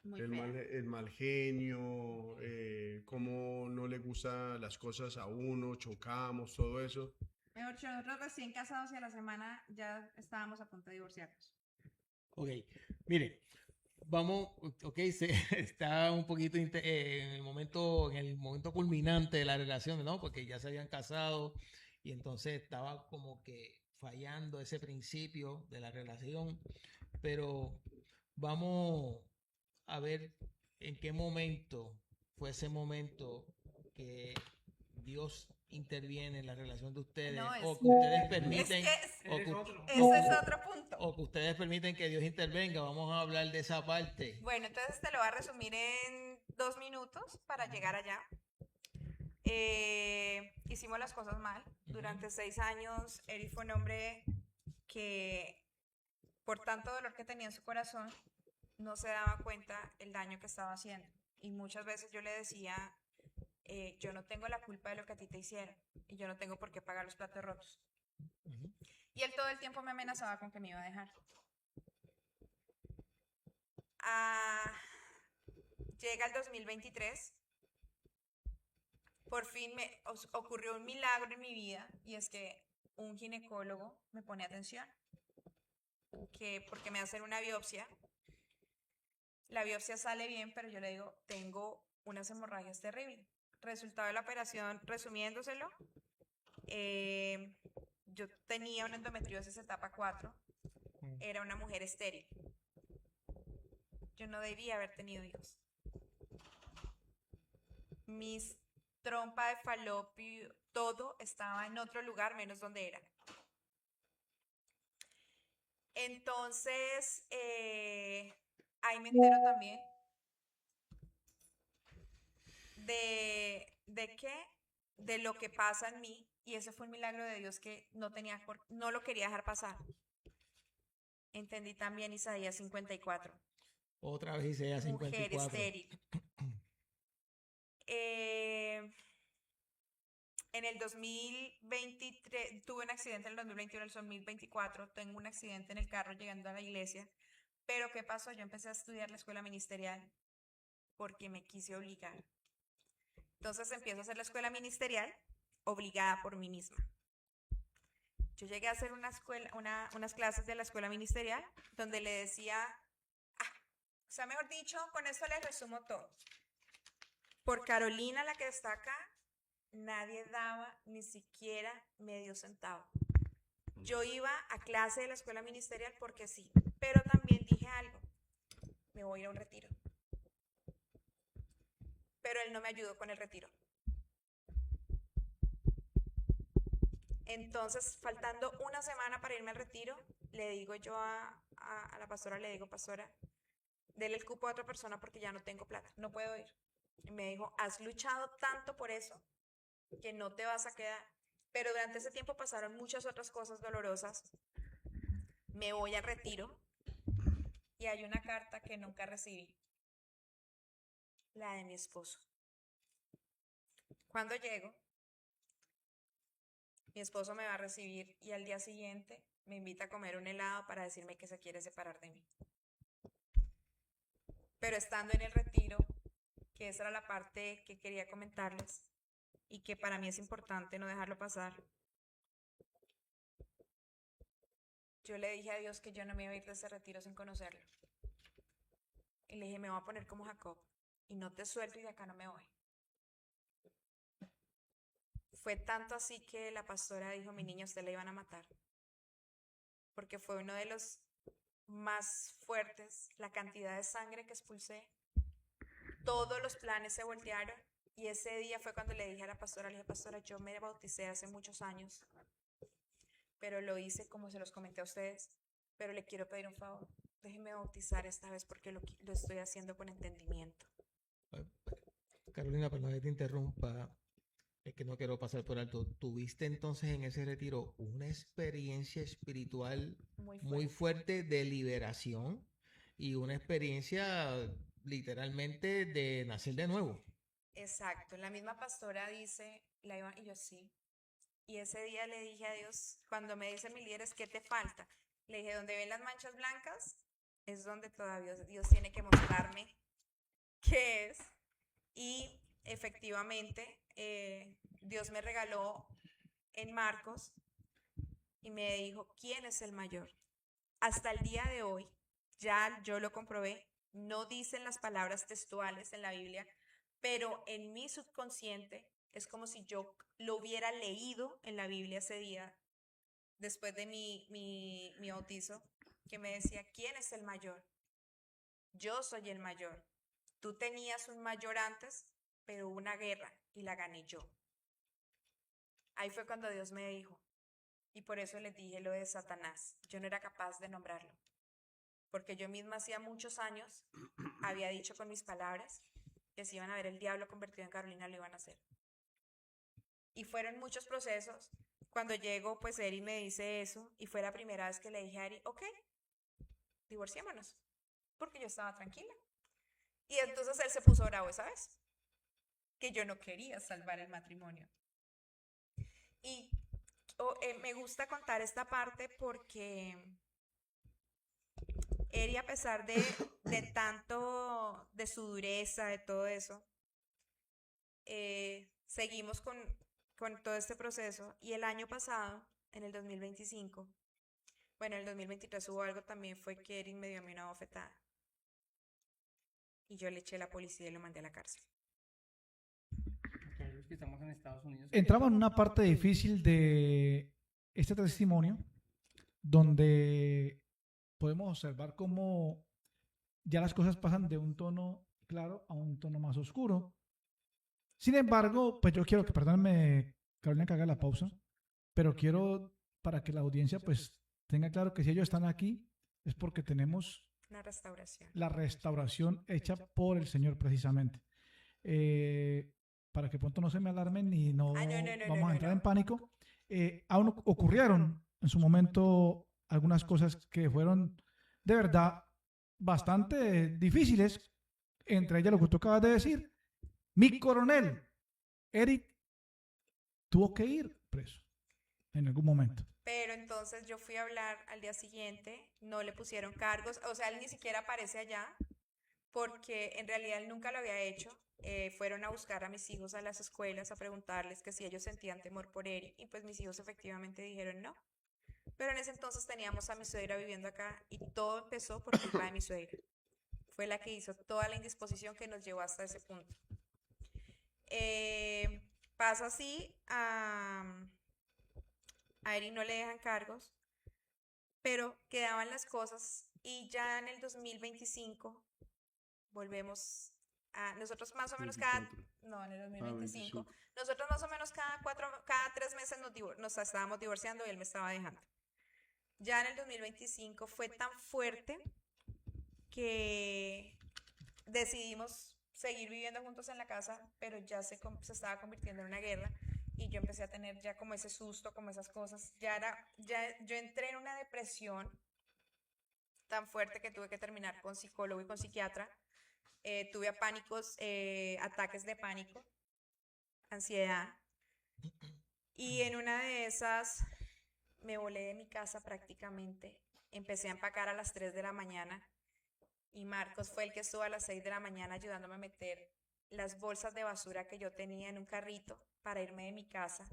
E: Muy
F: El mal genio, cómo no le gustan las cosas a uno, chocamos, todo eso.
E: Mejor dicho, nosotros recién casados y a la semana ya estábamos a punto de divorciarnos.
C: Ok, mire, vamos, está un poquito en el momento culminante de la relación, ¿no? Porque ya se habían casado y entonces estaba como que fallando ese principio de la relación, pero vamos a ver en qué momento fue ese momento que Dios interviene en la relación de ustedes,
E: No,
C: o que ustedes
E: Es
C: permiten,
E: que
C: o que,
E: ese es otro punto.
C: o que ustedes permiten que Dios intervenga. Vamos a hablar de esa parte.
E: Bueno, entonces te lo voy a resumir en 2 minutos para llegar allá. Hicimos las cosas mal. Durante 6 años, Eric fue un hombre que, por tanto dolor que tenía en su corazón, no se daba cuenta el daño que estaba haciendo. Y muchas veces yo le decía, yo no tengo la culpa de lo que a ti te hicieron y yo no tengo por qué pagar los platos rotos. Y él todo el tiempo me amenazaba con que me iba a dejar. Llega el 2023. Por fin me ocurrió un milagro en mi vida y es que un ginecólogo me pone atención. Porque me hacen una biopsia. La biopsia sale bien, pero yo le digo, tengo unas hemorragias terribles. Resultado de la operación, resumiéndoselo, yo tenía una endometriosis etapa 4, era una mujer estéril. Yo no debía haber tenido hijos. Mis trompa de falopio, todo estaba en otro lugar menos donde era. Entonces, ahí me entero también de qué, de lo que pasa en mí, y ese fue un milagro de Dios que no lo quería dejar pasar. Entendí también Isaías 54.
C: Otra vez Isaías
E: Mujer
C: 54.
E: estéril. En el 2023, tuve un accidente en el 2021, en el 2024, tengo un accidente en el carro llegando a la iglesia, pero ¿qué pasó? Yo empecé a estudiar la escuela ministerial porque me quise obligar. Entonces empiezo a hacer la escuela ministerial obligada por mí misma. Yo llegué a hacer unas clases de la escuela ministerial donde le decía, o sea, mejor dicho, con esto les resumo todo. Por Carolina, la que está acá, nadie daba ni siquiera medio centavo. Yo iba a clase de la escuela ministerial porque sí, pero también dije algo, me voy a ir a un retiro. Pero él no me ayudó con el retiro. Entonces, faltando una semana para irme al retiro, le digo yo a la pastora, le digo, pastora, dele el cupo a otra persona porque ya no tengo plata, no puedo ir. Y me dijo, has luchado tanto por eso que no te vas a quedar. Pero durante ese tiempo pasaron muchas otras cosas dolorosas. Me voy al retiro y hay una carta que nunca recibí, la de mi esposo. Cuando llego, mi esposo me va a recibir y al día siguiente me invita a comer un helado para decirme que se quiere separar de mí. Pero estando en el retiro, que esa era la parte que quería comentarles y que para mí es importante no dejarlo pasar, yo le dije a Dios que yo no me iba a ir de ese retiro sin conocerlo. Y le dije, me voy a poner como Jacob y no te suelto y de acá no me voy. Fue tanto así que la pastora dijo, mi niña, usted la iban a matar. Porque fue uno de los más fuertes, la cantidad de sangre que expulsé. Todos los planes se voltearon y ese día fue cuando le dije a la pastora, le dije, pastora, yo me bauticé hace muchos años, pero lo hice como se los comenté a ustedes, pero le quiero pedir un favor, déjeme bautizar esta vez porque lo estoy haciendo con entendimiento.
C: Carolina, perdón que te interrumpa, es que no quiero pasar por alto. ¿Tuviste entonces en ese retiro una experiencia espiritual muy fuerte de liberación y una experiencia literalmente de nacer de nuevo?
E: Exacto, la misma pastora dice, y yo sí. Y ese día le dije a Dios, cuando me dicen mis líderes, ¿qué te falta? Le dije, donde ven las manchas blancas, es donde todavía Dios tiene que mostrarme qué es. Y efectivamente, Dios me regaló en Marcos y me dijo, ¿quién es el mayor? Hasta el día de hoy, ya yo lo comprobé, no dicen las palabras textuales en la Biblia, pero en mi subconsciente es como si yo lo hubiera leído en la Biblia ese día, después de mi bautizo, que me decía, ¿quién es el mayor? Yo soy el mayor. Tú tenías un mayor antes, pero hubo una guerra y la gané yo. Ahí fue cuando Dios me dijo, y por eso les dije lo de Satanás. Yo no era capaz de nombrarlo, porque yo misma hacía muchos años había dicho con mis palabras que si iban a ver el diablo convertido en Carolina, lo iban a hacer. Y fueron muchos procesos. Cuando llego, pues Eri me dice eso, y fue la primera vez que le dije a Eri, ok, divorciémonos, porque yo estaba tranquila. Y entonces él se puso bravo esa vez, que yo no quería salvar el matrimonio. Y me gusta contar esta parte porque Eri, a pesar de tanto, de su dureza, de todo eso, seguimos con todo este proceso. Y el año pasado, en el 2025, bueno, en el 2023 hubo algo también, fue que Eri me dio a mí una bofetada. Y yo le eché a la policía y lo mandé a la cárcel.
D: Que estamos en Estados Unidos.
B: Entramos en una parte difícil de este testimonio donde podemos observar cómo ya las cosas pasan de un tono claro a un tono más oscuro. Sin embargo, pues yo quiero que, perdónenme, Carolina, que haga la pausa, pero quiero para que la audiencia pues tenga claro que si ellos están aquí es porque tenemos
E: Una restauración.
B: la restauración hecha por el Señor precisamente. Para que pronto no se me alarmen y no, vamos a entrar en pánico. Aún ocurrieron en su momento algunas cosas que fueron de verdad bastante difíciles, entre ellas lo que tú acabas de decir. Mi coronel, Eric, tuvo que ir preso en algún momento.
E: Pero entonces yo fui a hablar al día siguiente, no le pusieron cargos, o sea, él ni siquiera aparece allá, porque en realidad él nunca lo había hecho. Fueron a buscar a mis hijos a las escuelas a preguntarles que si ellos sentían temor por Eric, y pues mis hijos efectivamente dijeron no. Pero en ese entonces teníamos a mi suegra viviendo acá y todo empezó por culpa de mi suegra. Fue la que hizo toda la indisposición que nos llevó hasta ese punto. Pasa así, a Eric no le dejan cargos, pero quedaban las cosas y ya en el 2025 volvemos a nosotros más o menos no, en el 2025, nosotros más o menos cada 3 meses nos estábamos divorciando y él me estaba dejando. Ya en el 2025 fue tan fuerte que decidimos seguir viviendo juntos en la casa, pero ya se estaba convirtiendo en una guerra y yo empecé a tener ya como ese susto, como esas cosas. Yo entré en una depresión tan fuerte que tuve que terminar con psicólogo y con psiquiatra. Tuve ataques de pánico, ansiedad, y en una de esas me volé de mi casa prácticamente. Empecé a empacar a las 3 de la mañana y Marcos fue el que estuvo a las 6 de la mañana ayudándome a meter las bolsas de basura que yo tenía en un carrito para irme de mi casa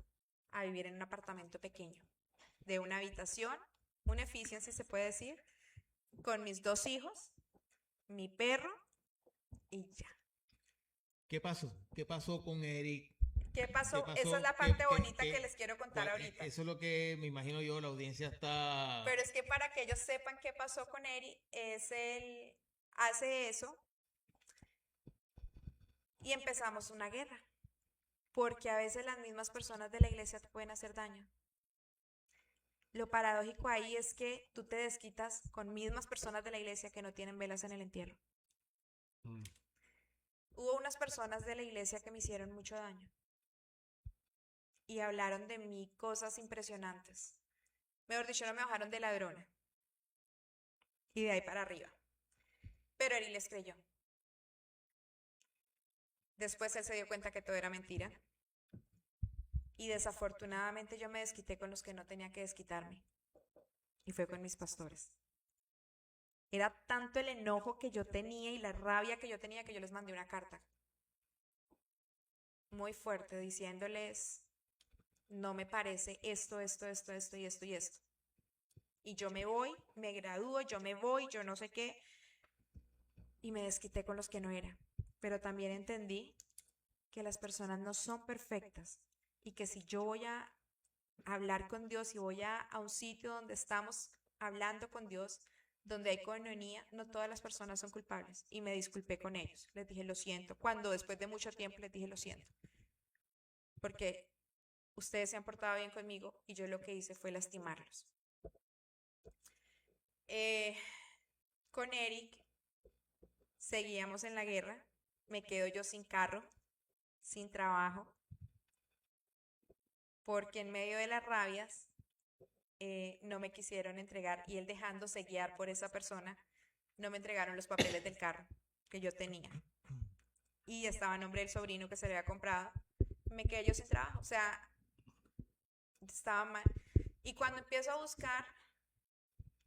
E: a vivir en un apartamento pequeño, de una habitación, un efficiency se puede decir, con mis 2 hijos, mi perro y ya.
C: ¿Qué pasó? ¿Qué pasó con Eric?
E: ¿Qué pasó?
C: ¿Qué pasó?
E: Esa es la parte bonita que les quiero contar ahorita.
C: Eso es lo que me imagino yo, la audiencia está...
E: Pero es que para que ellos sepan qué pasó con Eric, hace eso y empezamos una guerra. Porque a veces las mismas personas de la iglesia te pueden hacer daño. Lo paradójico ahí es que tú te desquitas con mismas personas de la iglesia que no tienen velas en el entierro. Hubo unas personas de la iglesia que me hicieron mucho daño y hablaron de mí cosas impresionantes. Mejor dicho, no me bajaron de ladrona y de ahí para arriba. Pero Eric les creyó. Después él se dio cuenta que todo era mentira. Y desafortunadamente yo me desquité con los que no tenía que desquitarme. Y fue con mis pastores. Era tanto el enojo que yo tenía y la rabia que yo tenía que yo les mandé una carta muy fuerte diciéndoles, no me parece esto y esto. Y yo me voy, me gradúo, yo me voy, yo no sé qué. Y me desquité con los que no era. Pero también entendí que las personas no son perfectas y que si yo voy a hablar con Dios y voy a un sitio donde estamos hablando con Dios, donde hay coinonía, no todas las personas son culpables. Y me disculpé con ellos. Les dije, lo siento. Cuando después de mucho tiempo les dije, lo siento. Porque ustedes se han portado bien conmigo y yo lo que hice fue lastimarlos. Con Eric seguíamos en la guerra. Me quedo yo sin carro, sin trabajo, porque en medio de las rabias no me quisieron entregar y él dejándose guiar por esa persona, no me entregaron los papeles del carro que yo tenía. Y estaba a nombre del sobrino que se le había comprado. Me quedé yo sin trabajo, o sea, estaba mal. Y cuando empiezo a buscar,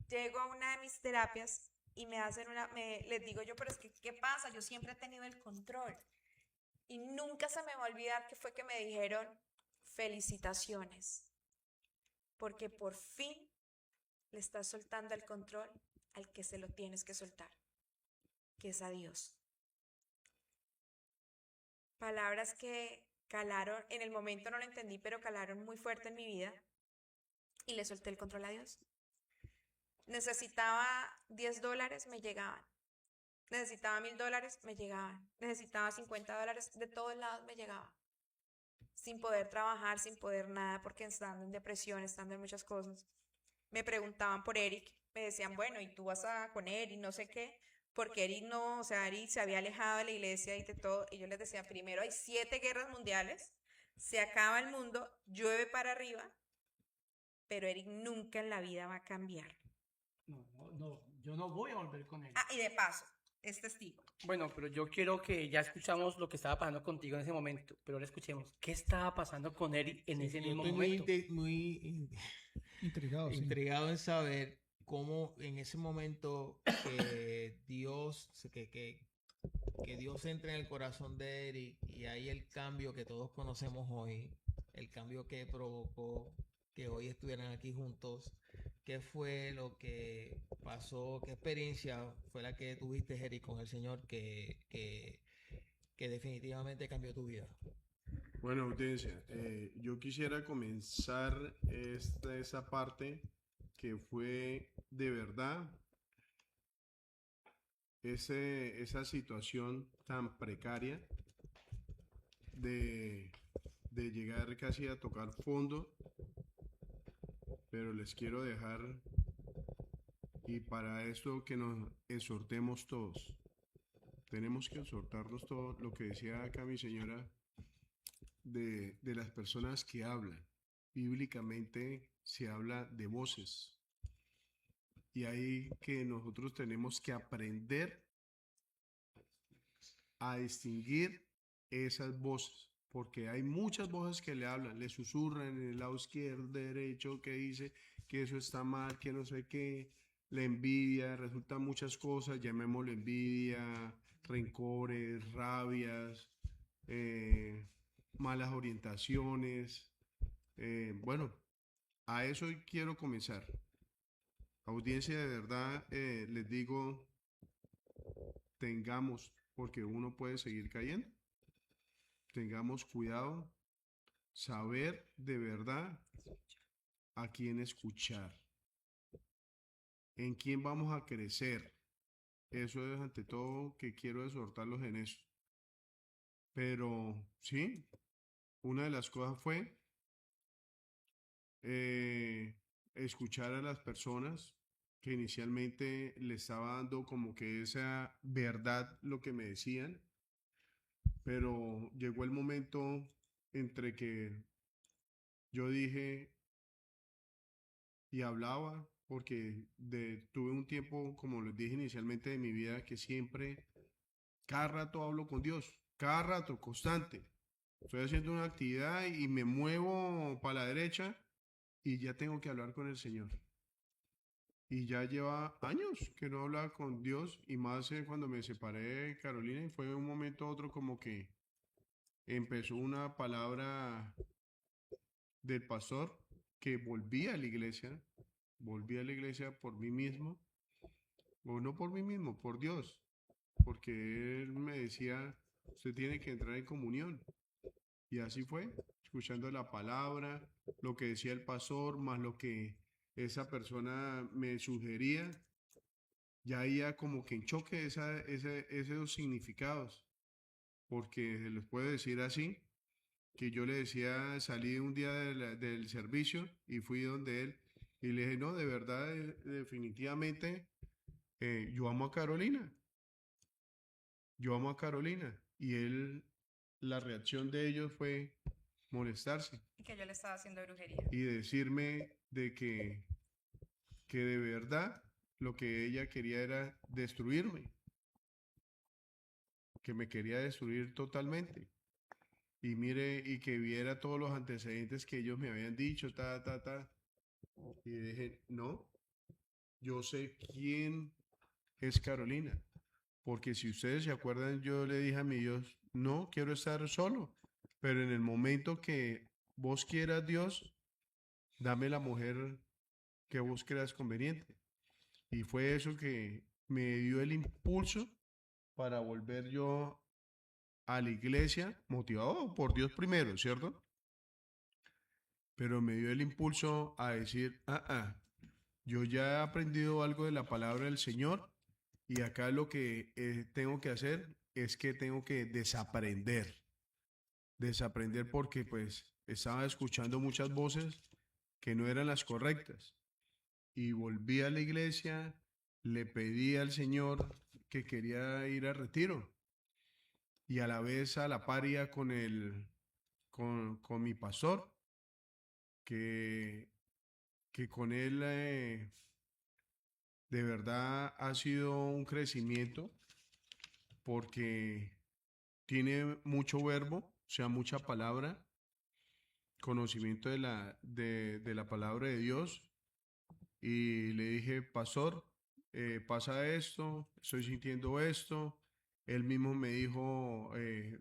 E: llego a una de mis terapias y les digo yo, pero es que, ¿qué pasa? Yo siempre he tenido el control. Y nunca se me va a olvidar que fue que me dijeron, felicitaciones, porque por fin le estás soltando el control al que se lo tienes que soltar, que es a Dios. Palabras que calaron, en el momento no lo entendí, pero calaron muy fuerte en mi vida. y le solté el control a Dios. Necesitaba $10, me llegaban. Necesitaba $1000, me llegaban. Necesitaba $50, de todos lados me llegaban. Sin poder trabajar, sin poder nada, porque estando en depresión, estando en muchas cosas. Me preguntaban por Eric, me decían, bueno, ¿y tú vas con él y no sé qué? Porque Eric no, o sea, Eric se había alejado de la iglesia y de todo. Y yo les decía, primero hay 7 guerras mundiales, se acaba el mundo, llueve para arriba, pero Eric nunca en la vida va a cambiar.
G: No, yo no voy a volver con él.
E: Ah, y de paso, es testigo.
D: Bueno, pero yo quiero que ya escuchamos lo que estaba pasando contigo en ese momento, pero ahora escuchemos qué estaba pasando con Eric en ese
C: Yo
D: mismo
C: estoy
D: momento.
C: muy
B: Intrigado, sí.
C: intrigado en saber cómo en ese momento que Dios, que Dios entra en el corazón de Eric y hay el cambio que todos conocemos hoy, el cambio que provocó que hoy estuvieran aquí juntos. ¿Qué fue lo que pasó? ¿Qué experiencia fue la que tuviste, Eric, con el Señor que definitivamente cambió tu vida?
F: Bueno, audiencia, yo quisiera comenzar esa parte que fue de verdad esa situación tan precaria de llegar casi a tocar fondo, pero les quiero dejar, y para esto que nos exhortemos todos, tenemos que exhortarnos todos, lo que decía acá mi señora, de las personas que hablan. Bíblicamente se habla de voces, y ahí que nosotros tenemos que aprender a distinguir esas voces, porque hay muchas voces que le hablan, le susurran en el lado izquierdo, derecho, que dice que eso está mal, que no sé qué, la envidia, resultan muchas cosas, llamémoslo envidia, rencores, rabias, malas orientaciones. Bueno, a eso quiero comenzar. Audiencia, de verdad, les digo, tengamos, porque uno puede seguir cayendo, tengamos cuidado, saber de verdad a quién escuchar, en quién vamos a crecer. Eso es ante todo que quiero exhortarlos en eso. Pero sí, una de las cosas fue escuchar a las personas que inicialmente le estaba dando como que esa verdad lo que me decían, pero llegó el momento entre que yo dije y hablaba, porque tuve un tiempo, como les dije inicialmente de mi vida, que siempre, cada rato hablo con Dios, cada rato, constante. Estoy haciendo una actividad y me muevo para la derecha y ya tengo que hablar con el Señor. Y ya lleva años que no hablaba con Dios, y más cuando me separé de Carolina, y fue de un momento a otro como que empezó una palabra del pastor que volví a la iglesia por mí mismo, o no por mí mismo, por Dios, porque él me decía, usted tiene que entrar en comunión. Y así fue, escuchando la palabra, lo que decía el pastor, más lo que esa persona me sugería, ya iba como que en choque esos significados, porque se les puede decir así, que yo le decía, salí un día del servicio y fui donde él, y le dije, no, de verdad, definitivamente, yo amo a Carolina, y él, la reacción de ellos fue molestarse
E: Y que yo le estaba haciendo brujería.
F: y decirme de que de verdad lo que ella quería era destruirme, que me quería destruir totalmente. Y mire, y que viera todos los antecedentes que ellos me habían dicho, y dije, no, yo sé quién es Carolina, porque si ustedes se acuerdan, yo le dije a mi Dios, no, quiero estar solo, pero en el momento que vos quieras, Dios, dame la mujer que vos creas conveniente. Y fue eso que me dio el impulso para volver yo a la iglesia, motivado por Dios primero, ¿cierto? pero me dio el impulso a decir, yo ya he aprendido algo de la palabra del Señor y acá lo que tengo que hacer es que tengo que desaprender porque pues estaba escuchando muchas voces que no eran las correctas y volví a la iglesia, le pedí al Señor que quería ir a retiro y a la vez a la paria con mi pastor, que, que con él de verdad ha sido un crecimiento porque tiene mucho verbo, o sea, mucha palabra, conocimiento de la palabra de Dios. Y le dije, pastor, pasa esto, estoy sintiendo esto. Él mismo me dijo,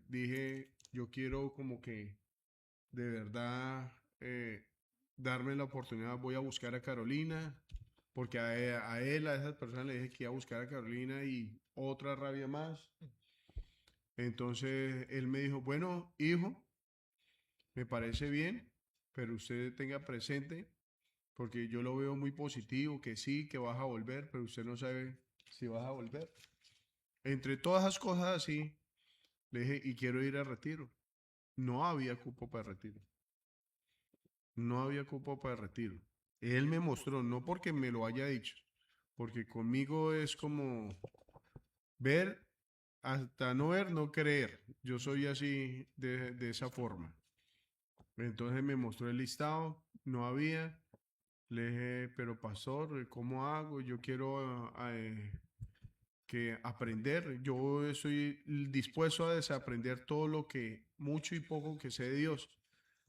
F: dije, yo quiero como que de verdad darme la oportunidad, voy a buscar a Carolina, porque a esas personas le dije que iba a buscar a Carolina y otra rabia más. Entonces él me dijo, bueno, hijo, me parece bien, pero usted tenga presente, porque yo lo veo muy positivo, que sí, que vas a volver, pero usted no sabe si vas a volver. Entre todas esas cosas así, le dije, y quiero ir a retiro. No había cupo para retiro. No había cupo para retiro. Él me mostró, no porque me lo haya dicho, porque conmigo es como ver hasta no ver, no creer. Yo soy así de esa forma. Entonces me mostró el listado, no había. Le dije, pero pastor, ¿cómo hago? Yo quiero que aprender. Yo estoy dispuesto a desaprender todo lo que, mucho y poco que sé de Dios.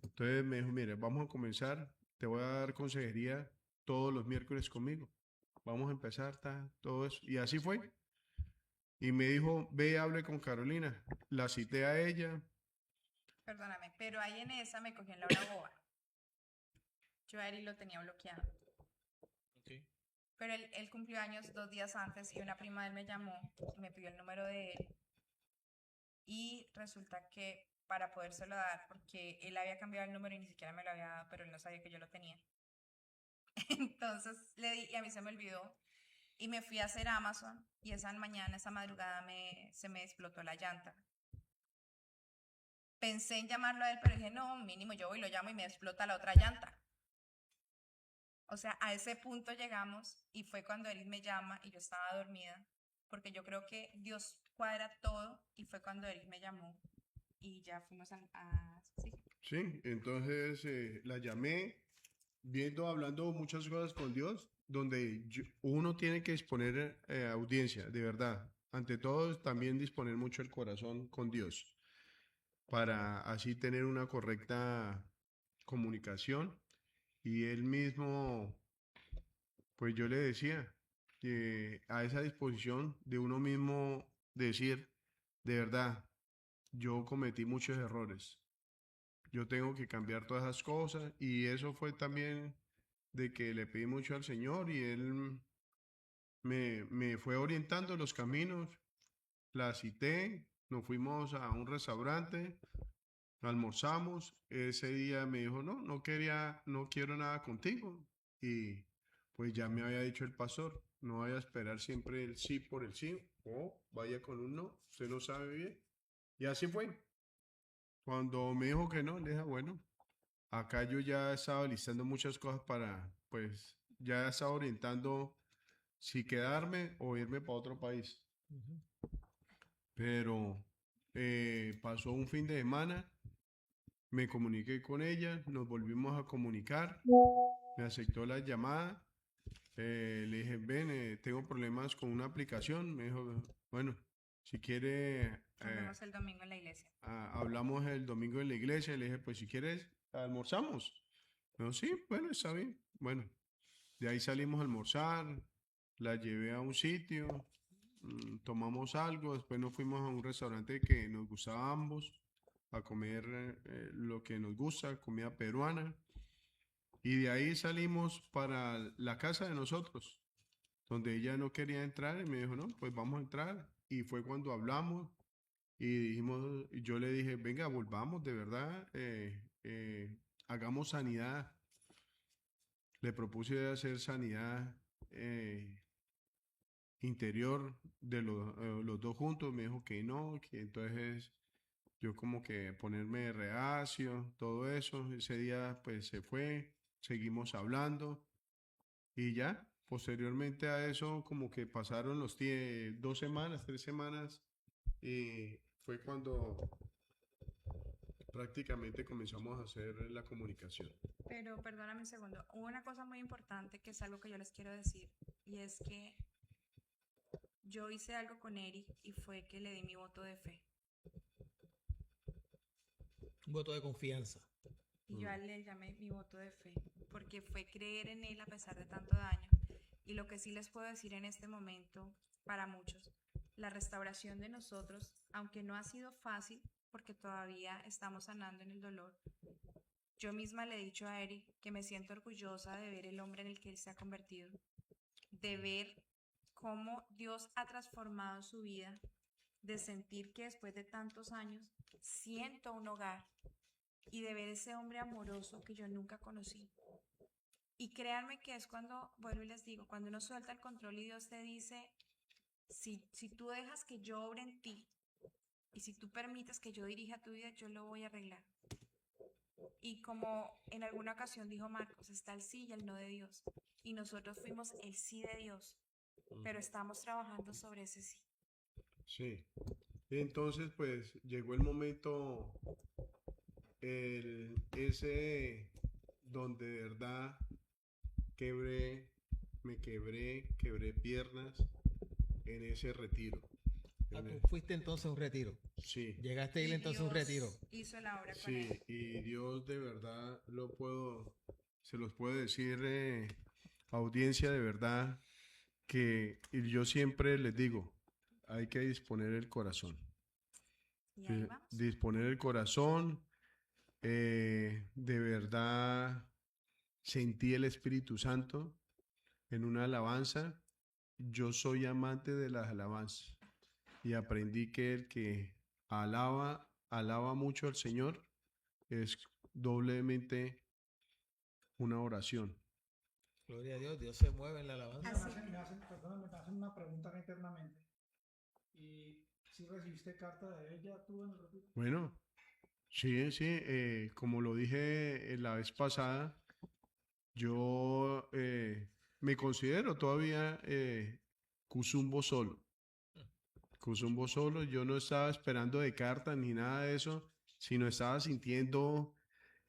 F: Entonces me dijo, mire, vamos a comenzar. Te voy a dar consejería todos los miércoles conmigo. Vamos a empezar todo eso. Y así fue. Y me dijo, ve y hable con Carolina. La cité a ella.
E: Perdóname, pero ahí en esa me cogió en la hora boba. Yo a Eri lo tenía bloqueado.
C: Ok.
E: Pero él cumplió años 2 días antes y una prima de él me llamó y me pidió el número de él. Y resulta que para podérselo dar, porque él había cambiado el número y ni siquiera me lo había dado, pero él no sabía que yo lo tenía. Entonces le di y a mí se me olvidó. Y me fui a hacer Amazon y esa mañana, esa madrugada se me explotó la llanta. Pensé en llamarlo a él, pero dije, no, mínimo yo voy y lo llamo y me explota la otra llanta. O sea, a ese punto llegamos y fue cuando él me llama y yo estaba dormida, porque yo creo que Dios cuadra todo y fue cuando él me llamó y ya fuimos sí.
F: Sí, entonces la llamé, hablando muchas cosas con Dios, donde uno tiene que disponer audiencia, de verdad. Ante todo, también disponer mucho el corazón con Dios, para así tener una correcta comunicación. Y él mismo, pues yo le decía, que a esa disposición de uno mismo decir, de verdad, yo cometí muchos errores. Yo tengo que cambiar todas esas cosas y eso fue también de que le pedí mucho al Señor y Él me fue orientando los caminos. La cité, nos fuimos a un restaurante, almorzamos. Ese día me dijo, no, no quiero nada contigo. Y pues ya me había dicho el pastor, no vaya a esperar siempre el sí por el sí o vaya con un no, usted lo sabe bien. Y así fue. Cuando me dijo que no, le dije, bueno, acá yo ya estaba listando muchas cosas para, pues, ya estaba orientando si quedarme o irme para otro país. Pero pasó un fin de semana, me comuniqué con ella, nos volvimos a comunicar, me aceptó la llamada, le dije, ven, tengo problemas con una aplicación, me dijo, bueno, si quiere...
E: Nos vemos el domingo en la iglesia.
F: hablamos el domingo en la iglesia, le dije, pues si quieres, almorzamos. No, sí, bueno, está bien. Bueno, de ahí salimos a almorzar, la llevé a un sitio, tomamos algo, después nos fuimos a un restaurante que nos gustaba a ambos, a comer lo que nos gusta, comida peruana. Y de ahí salimos para la casa de nosotros, donde ella no quería entrar y me dijo, no, pues vamos a entrar. Y fue cuando hablamos y dijimos, yo le dije, venga, volvamos de verdad hagamos sanidad. Le propuse hacer sanidad interior de los dos juntos. Me dijo que no, que entonces yo como que ponerme reacio, todo eso. Ese día pues se fue, seguimos hablando y ya. Posteriormente a eso como que pasaron 2 semanas, 3 semanas y fue cuando prácticamente comenzamos a hacer la comunicación.
E: Pero perdóname un segundo, hubo una cosa muy importante que es algo que yo les quiero decir, y es que yo hice algo con Eric y fue que le di mi voto de fe.
C: Un voto de confianza.
E: Y yo a él le llamé mi voto de fe, porque fue creer en él a pesar de tanto daño. Y lo que sí les puedo decir en este momento, para muchos, la restauración de nosotros, aunque no ha sido fácil, porque todavía estamos sanando en el dolor, yo misma le he dicho a Eric que me siento orgullosa de ver el hombre en el que él se ha convertido, de ver cómo Dios ha transformado su vida, de sentir que después de tantos años siento un hogar y de ver ese hombre amoroso que yo nunca conocí. Y créanme que es cuando, vuelvo y les digo, cuando uno suelta el control y Dios te dice, si tú dejas que yo obre en ti y si tú permites que yo dirija tu vida, yo lo voy a arreglar. Y como en alguna ocasión dijo Marcos, está el sí y el no de Dios. Y nosotros fuimos el sí de Dios, pero estamos trabajando sobre ese sí.
F: Sí. Entonces, pues llegó el momento, ese donde de verdad quebré piernas en ese retiro.
C: Tú fuiste entonces a un retiro.
F: Sí,
C: Llegaste a ir
E: Y
C: entonces a un
E: Dios
C: retiro.
E: hizo la obra con
F: sí,
E: él.
F: y Dios de verdad se los puedo decir, audiencia de verdad, que y yo siempre les digo, hay que disponer el corazón.
E: Y ahí vamos.
F: Disponer el corazón, de verdad sentí el Espíritu Santo en una alabanza. Yo soy amante de las alabanzas y aprendí que el que alaba mucho al Señor es doblemente una oración.
C: Gloria a Dios, Dios se mueve en la alabanza.
E: Así
B: Perdóname, me hacen una pregunta acá internamente. ¿Y si recibiste carta de ella tú en el retiro?
F: Bueno, sí, como lo dije la vez pasada, yo me considero todavía Cusumbo solo. Cusumbo solo, yo no estaba esperando de carta ni nada de eso, sino estaba sintiendo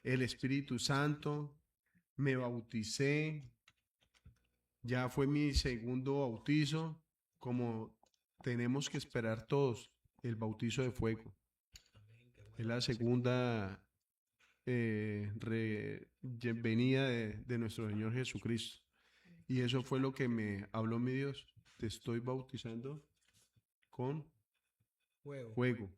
F: el Espíritu Santo, me bauticé, ya fue mi segundo bautizo, como tenemos que esperar todos, el bautizo de fuego. Es la segunda venida de nuestro Señor Jesucristo. Y eso fue lo que me habló mi Dios. Te estoy bautizando con
C: Fuego.
F: fuego.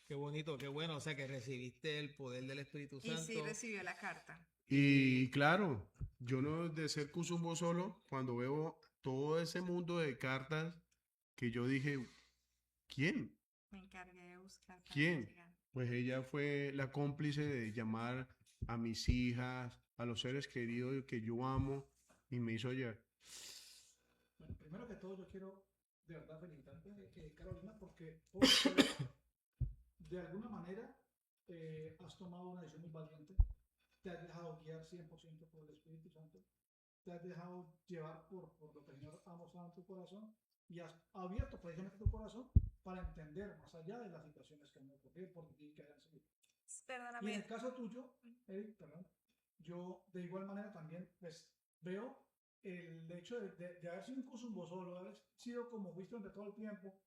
C: Qué bonito, qué bueno. O sea que recibiste el poder del Espíritu
E: Y
C: Santo.
E: sí recibió la carta.
F: Y claro, yo no de ser Cusumbo solo, cuando veo todo ese mundo de cartas, que yo dije, ¿quién?
E: Me encargué de buscar para
F: ¿Quién?
E: llegar.
F: Pues ella fue la cómplice de llamar a mis hijas, a los seres queridos que yo amo, y me hizo llegar.
B: Bueno, primero que todo yo quiero de verdad felicitarte, Carolina, porque de alguna manera has tomado una decisión muy valiente, te has dejado guiar 100% por el Espíritu Santo, te has dejado llevar por lo que el Señor ha mostrado en tu corazón y has abierto precisamente tu corazón para entender más allá de las situaciones que han ocurrido por ti que hayan seguido. Y en
E: Perdóname.
B: el caso tuyo, Eric, perdón, yo de igual manera también pues, veo el hecho de haber sido un Cusumbo solo, haber sido como fuiste durante todo el tiempo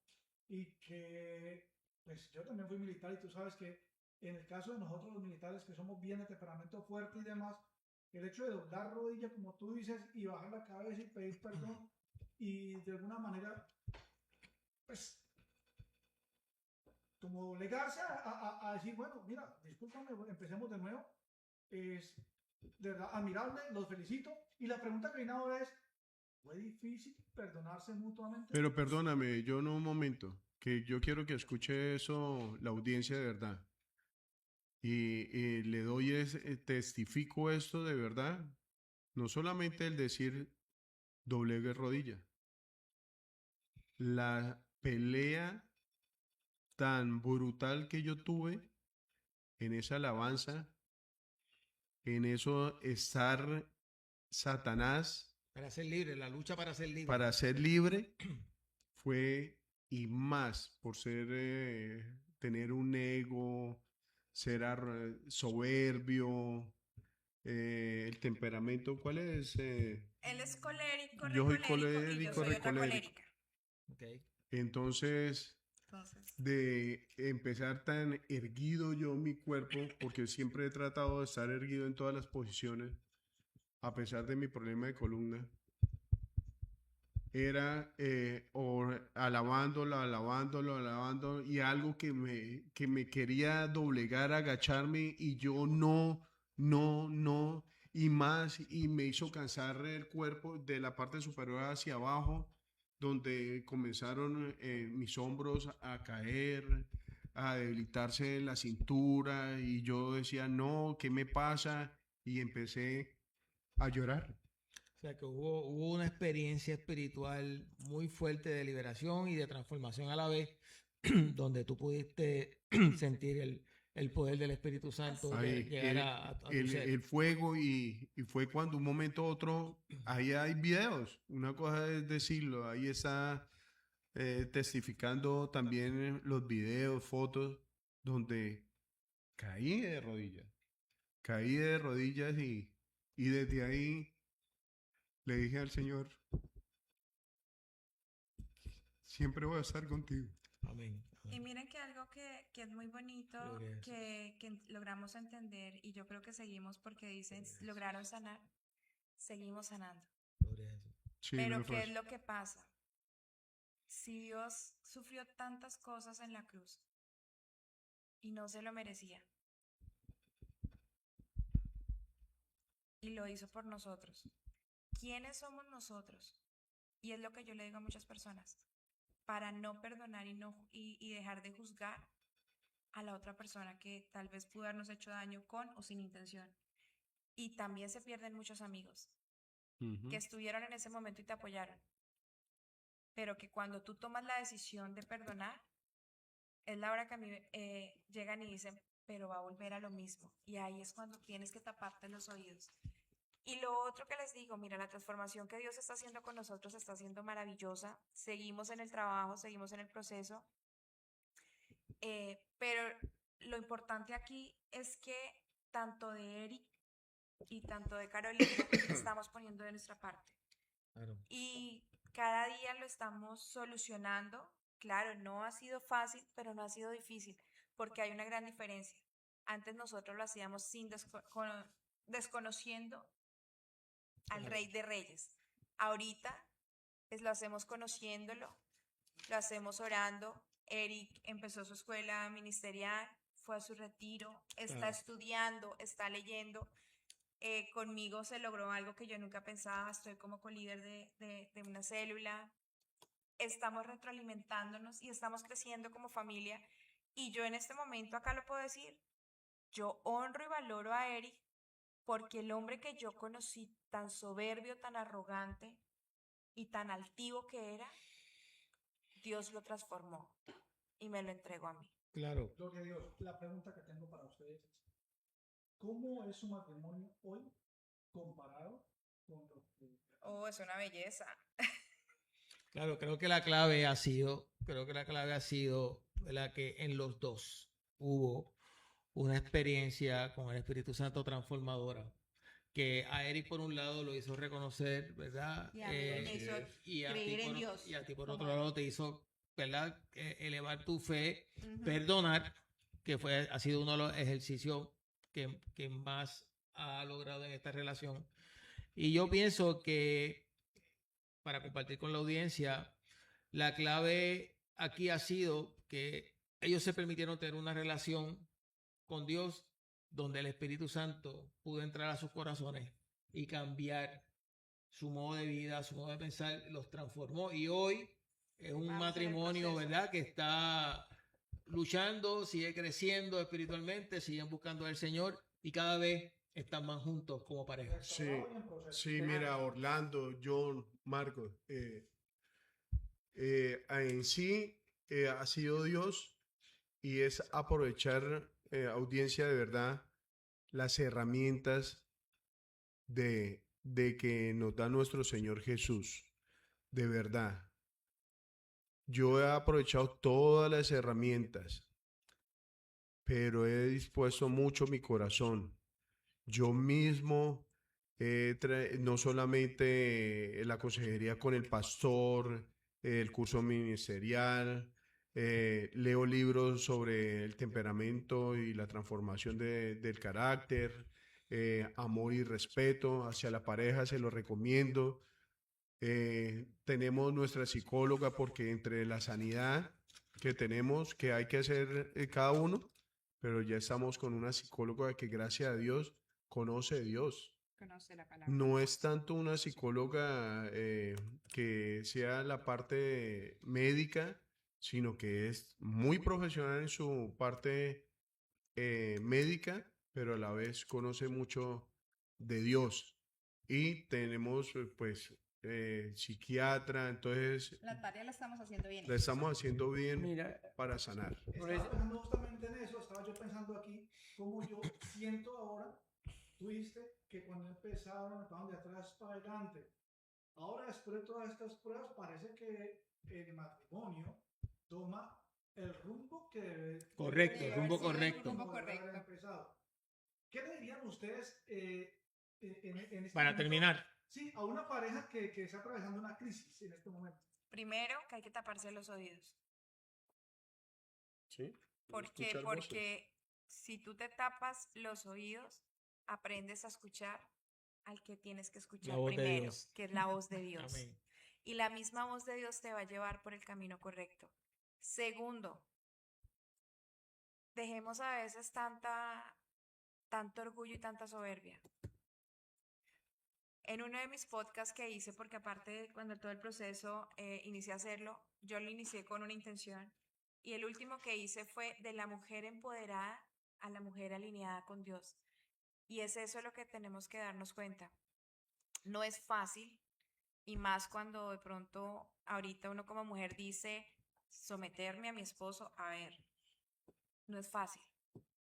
B: y que pues yo también fui militar y tú sabes que en el caso de nosotros los militares que somos bien de temperamento fuerte y demás, el hecho de doblar rodilla como tú dices y bajar la cabeza y pedir perdón y de alguna manera pues como legarse a decir, bueno, mira, discúlpame, empecemos de nuevo, es de verdad admirable, los felicito. Y la pregunta que viene ahora es, ¿fue difícil perdonarse mutuamente?
F: Pero perdóname, yo no un momento, que yo quiero que escuche eso la audiencia de verdad. Y le doy, testifico esto de verdad, no solamente el decir doblegue rodilla, la pelea tan brutal que yo tuve en esa alabanza, en eso estar Satanás
C: Para ser libre, la lucha para ser libre.
F: para ser libre fue, y más por ser, tener un ego, ser soberbio, el temperamento, ¿cuál es?
E: Él es colérico,
F: Yo soy
E: recolérico, y yo soy otra
F: recolérico.
E: colérica.
C: Ok.
F: Entonces,
E: Entonces,
F: de empezar tan erguido yo mi cuerpo, porque siempre he tratado de estar erguido en todas las posiciones, a pesar de mi problema de columna, era alabándolo, y algo que me quería doblegar, agacharme, y yo no, y más, y me hizo cansar el cuerpo de la parte superior hacia abajo, donde comenzaron mis hombros a caer, a debilitarse la cintura, y yo decía, no, ¿qué me pasa? Y empecé a llorar.
C: O sea que hubo una experiencia espiritual muy fuerte de liberación y de transformación a la vez, donde tú pudiste sentir el poder del Espíritu Santo
F: Ahí,
C: llegar a tu ser.
F: el fuego, y fue cuando un momento a otro, ahí hay videos, una cosa es decirlo, ahí está testificando también los videos, fotos, donde caí de rodillas, y desde ahí le dije al Señor, siempre voy a estar contigo.
C: Amén.
E: y miren que algo que es muy bonito,
C: Gloria a Jesús.
E: que logramos entender, y yo creo que seguimos porque dicen, lograron sanar, seguimos sanando.
C: Gloria a Jesús.
F: Sí,
E: Pero
F: no es
E: ¿qué es
F: fácil.
E: lo que pasa? Si Dios sufrió tantas cosas en la cruz y no se lo merecía, y lo hizo por nosotros, ¿quiénes somos nosotros? Y es lo que yo le digo a muchas personas, para no perdonar y dejar de juzgar a la otra persona que tal vez pudo habernos hecho daño con o sin intención. Y también se pierden muchos amigos que estuvieron en ese momento y te apoyaron, pero que cuando tú tomas la decisión de perdonar, es la hora que a mí llegan y dicen, pero va a volver a lo mismo. Y ahí es cuando tienes que taparte los oídos. Y lo otro que les digo, mira, la transformación que Dios está haciendo con nosotros está siendo maravillosa. Seguimos en el trabajo, seguimos en el proceso. Pero lo importante aquí es que tanto de Eric y tanto de Carolina estamos poniendo de nuestra parte.
C: Claro.
E: Y cada día lo estamos solucionando. Claro, no ha sido fácil, pero no ha sido difícil, porque hay una gran diferencia. Antes nosotros lo hacíamos desconociendo al Rey de Reyes. Ahorita lo hacemos conociéndolo, lo hacemos orando. Eric empezó su escuela ministerial, fue a su retiro, está estudiando, está leyendo. Conmigo se logró algo que yo nunca pensaba, estoy como co-líder de una célula. Estamos retroalimentándonos y estamos creciendo como familia. Y yo en este momento acá lo puedo decir, yo honro y valoro a Eric porque el hombre que yo conocí, tan soberbio, tan arrogante y tan altivo que era, Dios lo transformó y me lo entregó a mí.
C: Claro.
B: Gloria a Dios. La pregunta que tengo para ustedes es, ¿cómo es su matrimonio hoy comparado con lo que...
E: Oh, es una belleza.
C: Claro, creo que la clave ha sido, ¿verdad? Que en los dos hubo una experiencia con el Espíritu Santo transformadora, que a Eric por un lado lo hizo reconocer, ¿verdad?
E: Y a mí me hizo
C: y a
E: creer
C: ti
E: en
C: por,
E: Dios.
C: y a ti por
E: Como
C: otro lado te hizo, ¿verdad? Elevar tu fe,
E: Ujú.
C: perdonar, que ha sido uno de los ejercicios que más ha logrado en esta relación. Y yo pienso que, para compartir con la audiencia, la clave aquí ha sido que ellos se permitieron tener una relación con Dios donde el Espíritu Santo pudo entrar a sus corazones y cambiar su modo de vida, su modo de pensar, los transformó. Y hoy es un
E: Vamos en el
C: matrimonio,
E: proceso.
C: ¿verdad? Que está luchando, siguen creciendo espiritualmente, siguen buscando al Señor y cada vez están más juntos como pareja.
F: Sí, sí, mira, Orlando, John, Marcos, en sí ha sido Dios y es aprovechar, audiencia de verdad, las herramientas de que nos da nuestro Señor Jesús, de verdad. Yo he aprovechado todas las herramientas, pero he dispuesto mucho mi corazón. Yo mismo, no solamente la consejería con el pastor, el curso ministerial, leo libros sobre el temperamento y la transformación del carácter, amor y respeto hacia la pareja, se lo recomiendo. Tenemos nuestra psicóloga porque entre la sanidad que tenemos, que hay que hacer cada uno, pero ya estamos con una psicóloga que gracias a Dios conoce a Dios.
E: Conoce la palabra.
F: No es tanto una psicóloga que sea la parte médica, sino que es muy profesional en su parte médica, pero a la vez conoce mucho de Dios. Y tenemos pues psiquiatra, entonces
E: La tarea la estamos haciendo bien.
F: la estamos haciendo bien
D: Mira,
F: para sanar.
D: Por
B: Estaba
D: eso-
B: pensando justamente en eso, estaba yo pensando aquí, cómo yo siento ahora, tú dijiste que cuando empezaron de atrás para adelante. Ahora, después de todas estas pruebas, parece que el matrimonio toma el rumbo que debe.
C: Correcto, el rumbo
E: Sí,
C: correcto.
E: el rumbo
B: como debe haber
E: correcto.
B: empezado. ¿Qué le dirían ustedes en este
C: Para
B: momento?
C: terminar,
B: Sí, a una pareja que está atravesando una crisis en este momento.
E: Primero, que hay que taparse los oídos.
F: ¿Sí?
E: ¿Por qué?
F: Escuchar voces.
E: Porque si tú te tapas los oídos, aprendes a escuchar al que tienes que escuchar
C: voz de
E: primero,
C: Dios.
E: que es la voz de Dios.
C: amén.
E: Y la misma voz de Dios te va a llevar por el camino correcto. Segundo, dejemos a veces tanto orgullo y tanta soberbia. En uno de mis podcasts que hice, porque aparte cuando todo el proceso inicié a hacerlo, yo lo inicié con una intención. Y el último que hice fue de la mujer empoderada a la mujer alineada con Dios. Y es eso lo que tenemos que darnos cuenta. No es fácil, y más cuando de pronto ahorita uno como mujer dice someterme a mi esposo, a ver, no es fácil.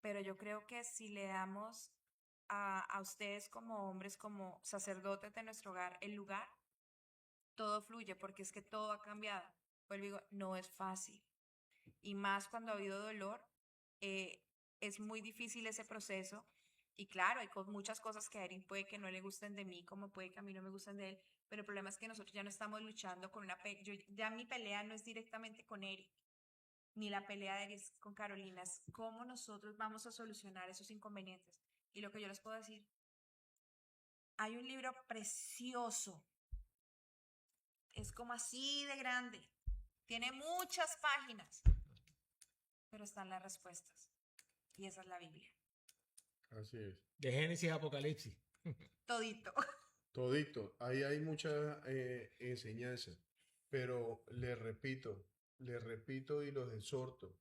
E: Pero yo creo que si le damos a ustedes como hombres, como sacerdotes de nuestro hogar, el lugar, todo fluye, porque es que todo ha cambiado. Vuelvo y digo, no es fácil. Y más cuando ha habido dolor, es muy difícil ese proceso. Y claro, hay muchas cosas que a Erin puede que no le gusten de mí, como puede que a mí no me gusten de él, pero el problema es que nosotros ya no estamos luchando con ya mi pelea no es directamente con Eric, ni la pelea de Eric es con Carolina, es cómo nosotros vamos a solucionar esos inconvenientes. Y lo que yo les puedo decir, hay un libro precioso, es como así de grande, tiene muchas páginas, pero están las respuestas. Y esa es la Biblia.
F: Así es.
C: De Génesis a Apocalipsis.
E: Todito.
F: Todito, ahí hay mucha enseñanza, pero les repito y los exhorto,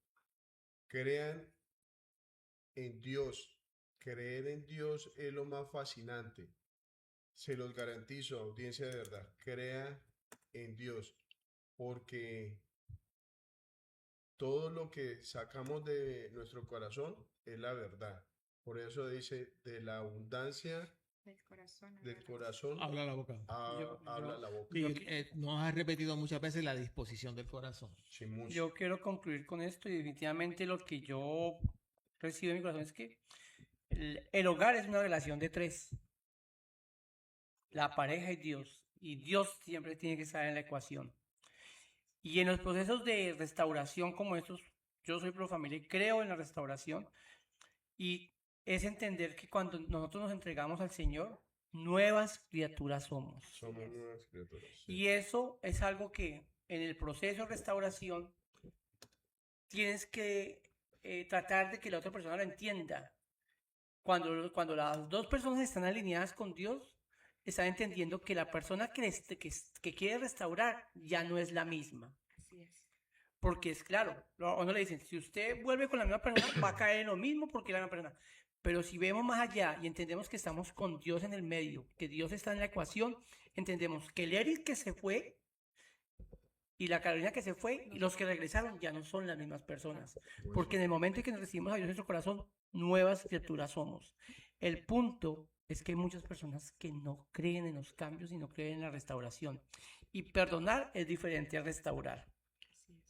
F: crean en Dios, creer en Dios es lo más fascinante, se los garantizo, audiencia de verdad, crea en Dios, porque todo lo que sacamos de nuestro corazón es la verdad, por eso dice, de la abundancia del corazón
C: Habla la boca.
F: habla la boca.
C: Y nos has repetido muchas veces la disposición del corazón.
F: Sí, mucho.
D: Yo quiero concluir con esto y definitivamente lo que yo recibo en mi corazón es que el hogar es una relación de tres. La pareja y Dios siempre tiene que estar en la ecuación. Y en los procesos de restauración como estos, yo soy pro familia y creo en la restauración. Y es entender que cuando nosotros nos entregamos al Señor, nuevas criaturas somos.
F: Somos nuevas criaturas. Sí.
D: Y eso es algo que en el proceso de restauración tienes que tratar de que la otra persona lo entienda. Cuando las dos personas están alineadas con Dios, están entendiendo que la persona que quiere restaurar ya no es la misma.
E: Así es.
D: Porque es claro, a uno le dicen, si usted vuelve con la misma persona, va a caer en lo mismo porque es la misma persona. Pero si vemos más allá y entendemos que estamos con Dios en el medio, que Dios está en la ecuación, entendemos que el Eric que se fue y la Carolina que se fue y los que regresaron ya no son las mismas personas. Porque en el momento en que nos recibimos a Dios en nuestro corazón, nuevas criaturas somos. El punto es que hay muchas personas que no creen en los cambios y no creen en la restauración. Y perdonar es diferente a restaurar.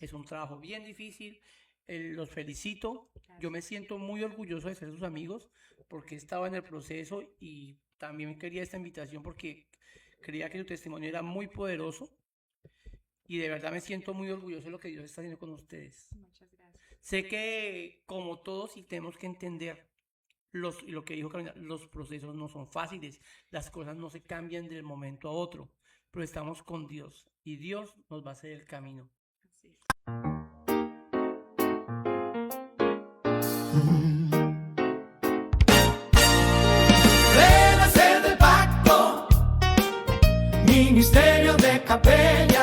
D: Es un trabajo bien difícil. Los felicito. Yo me siento muy orgulloso de ser sus amigos porque he estado en el proceso y también quería esta invitación porque creía que su testimonio era muy poderoso y de verdad me siento muy orgulloso de lo que Dios está haciendo con ustedes.
E: Muchas gracias.
D: Sé que como todos y tenemos que entender lo que dijo Carolina, los procesos no son fáciles, las cosas no se cambian de un momento a otro, pero estamos con Dios y Dios nos va a hacer el camino.
E: Así es.
A: Renacer del pacto, ministerio de capella.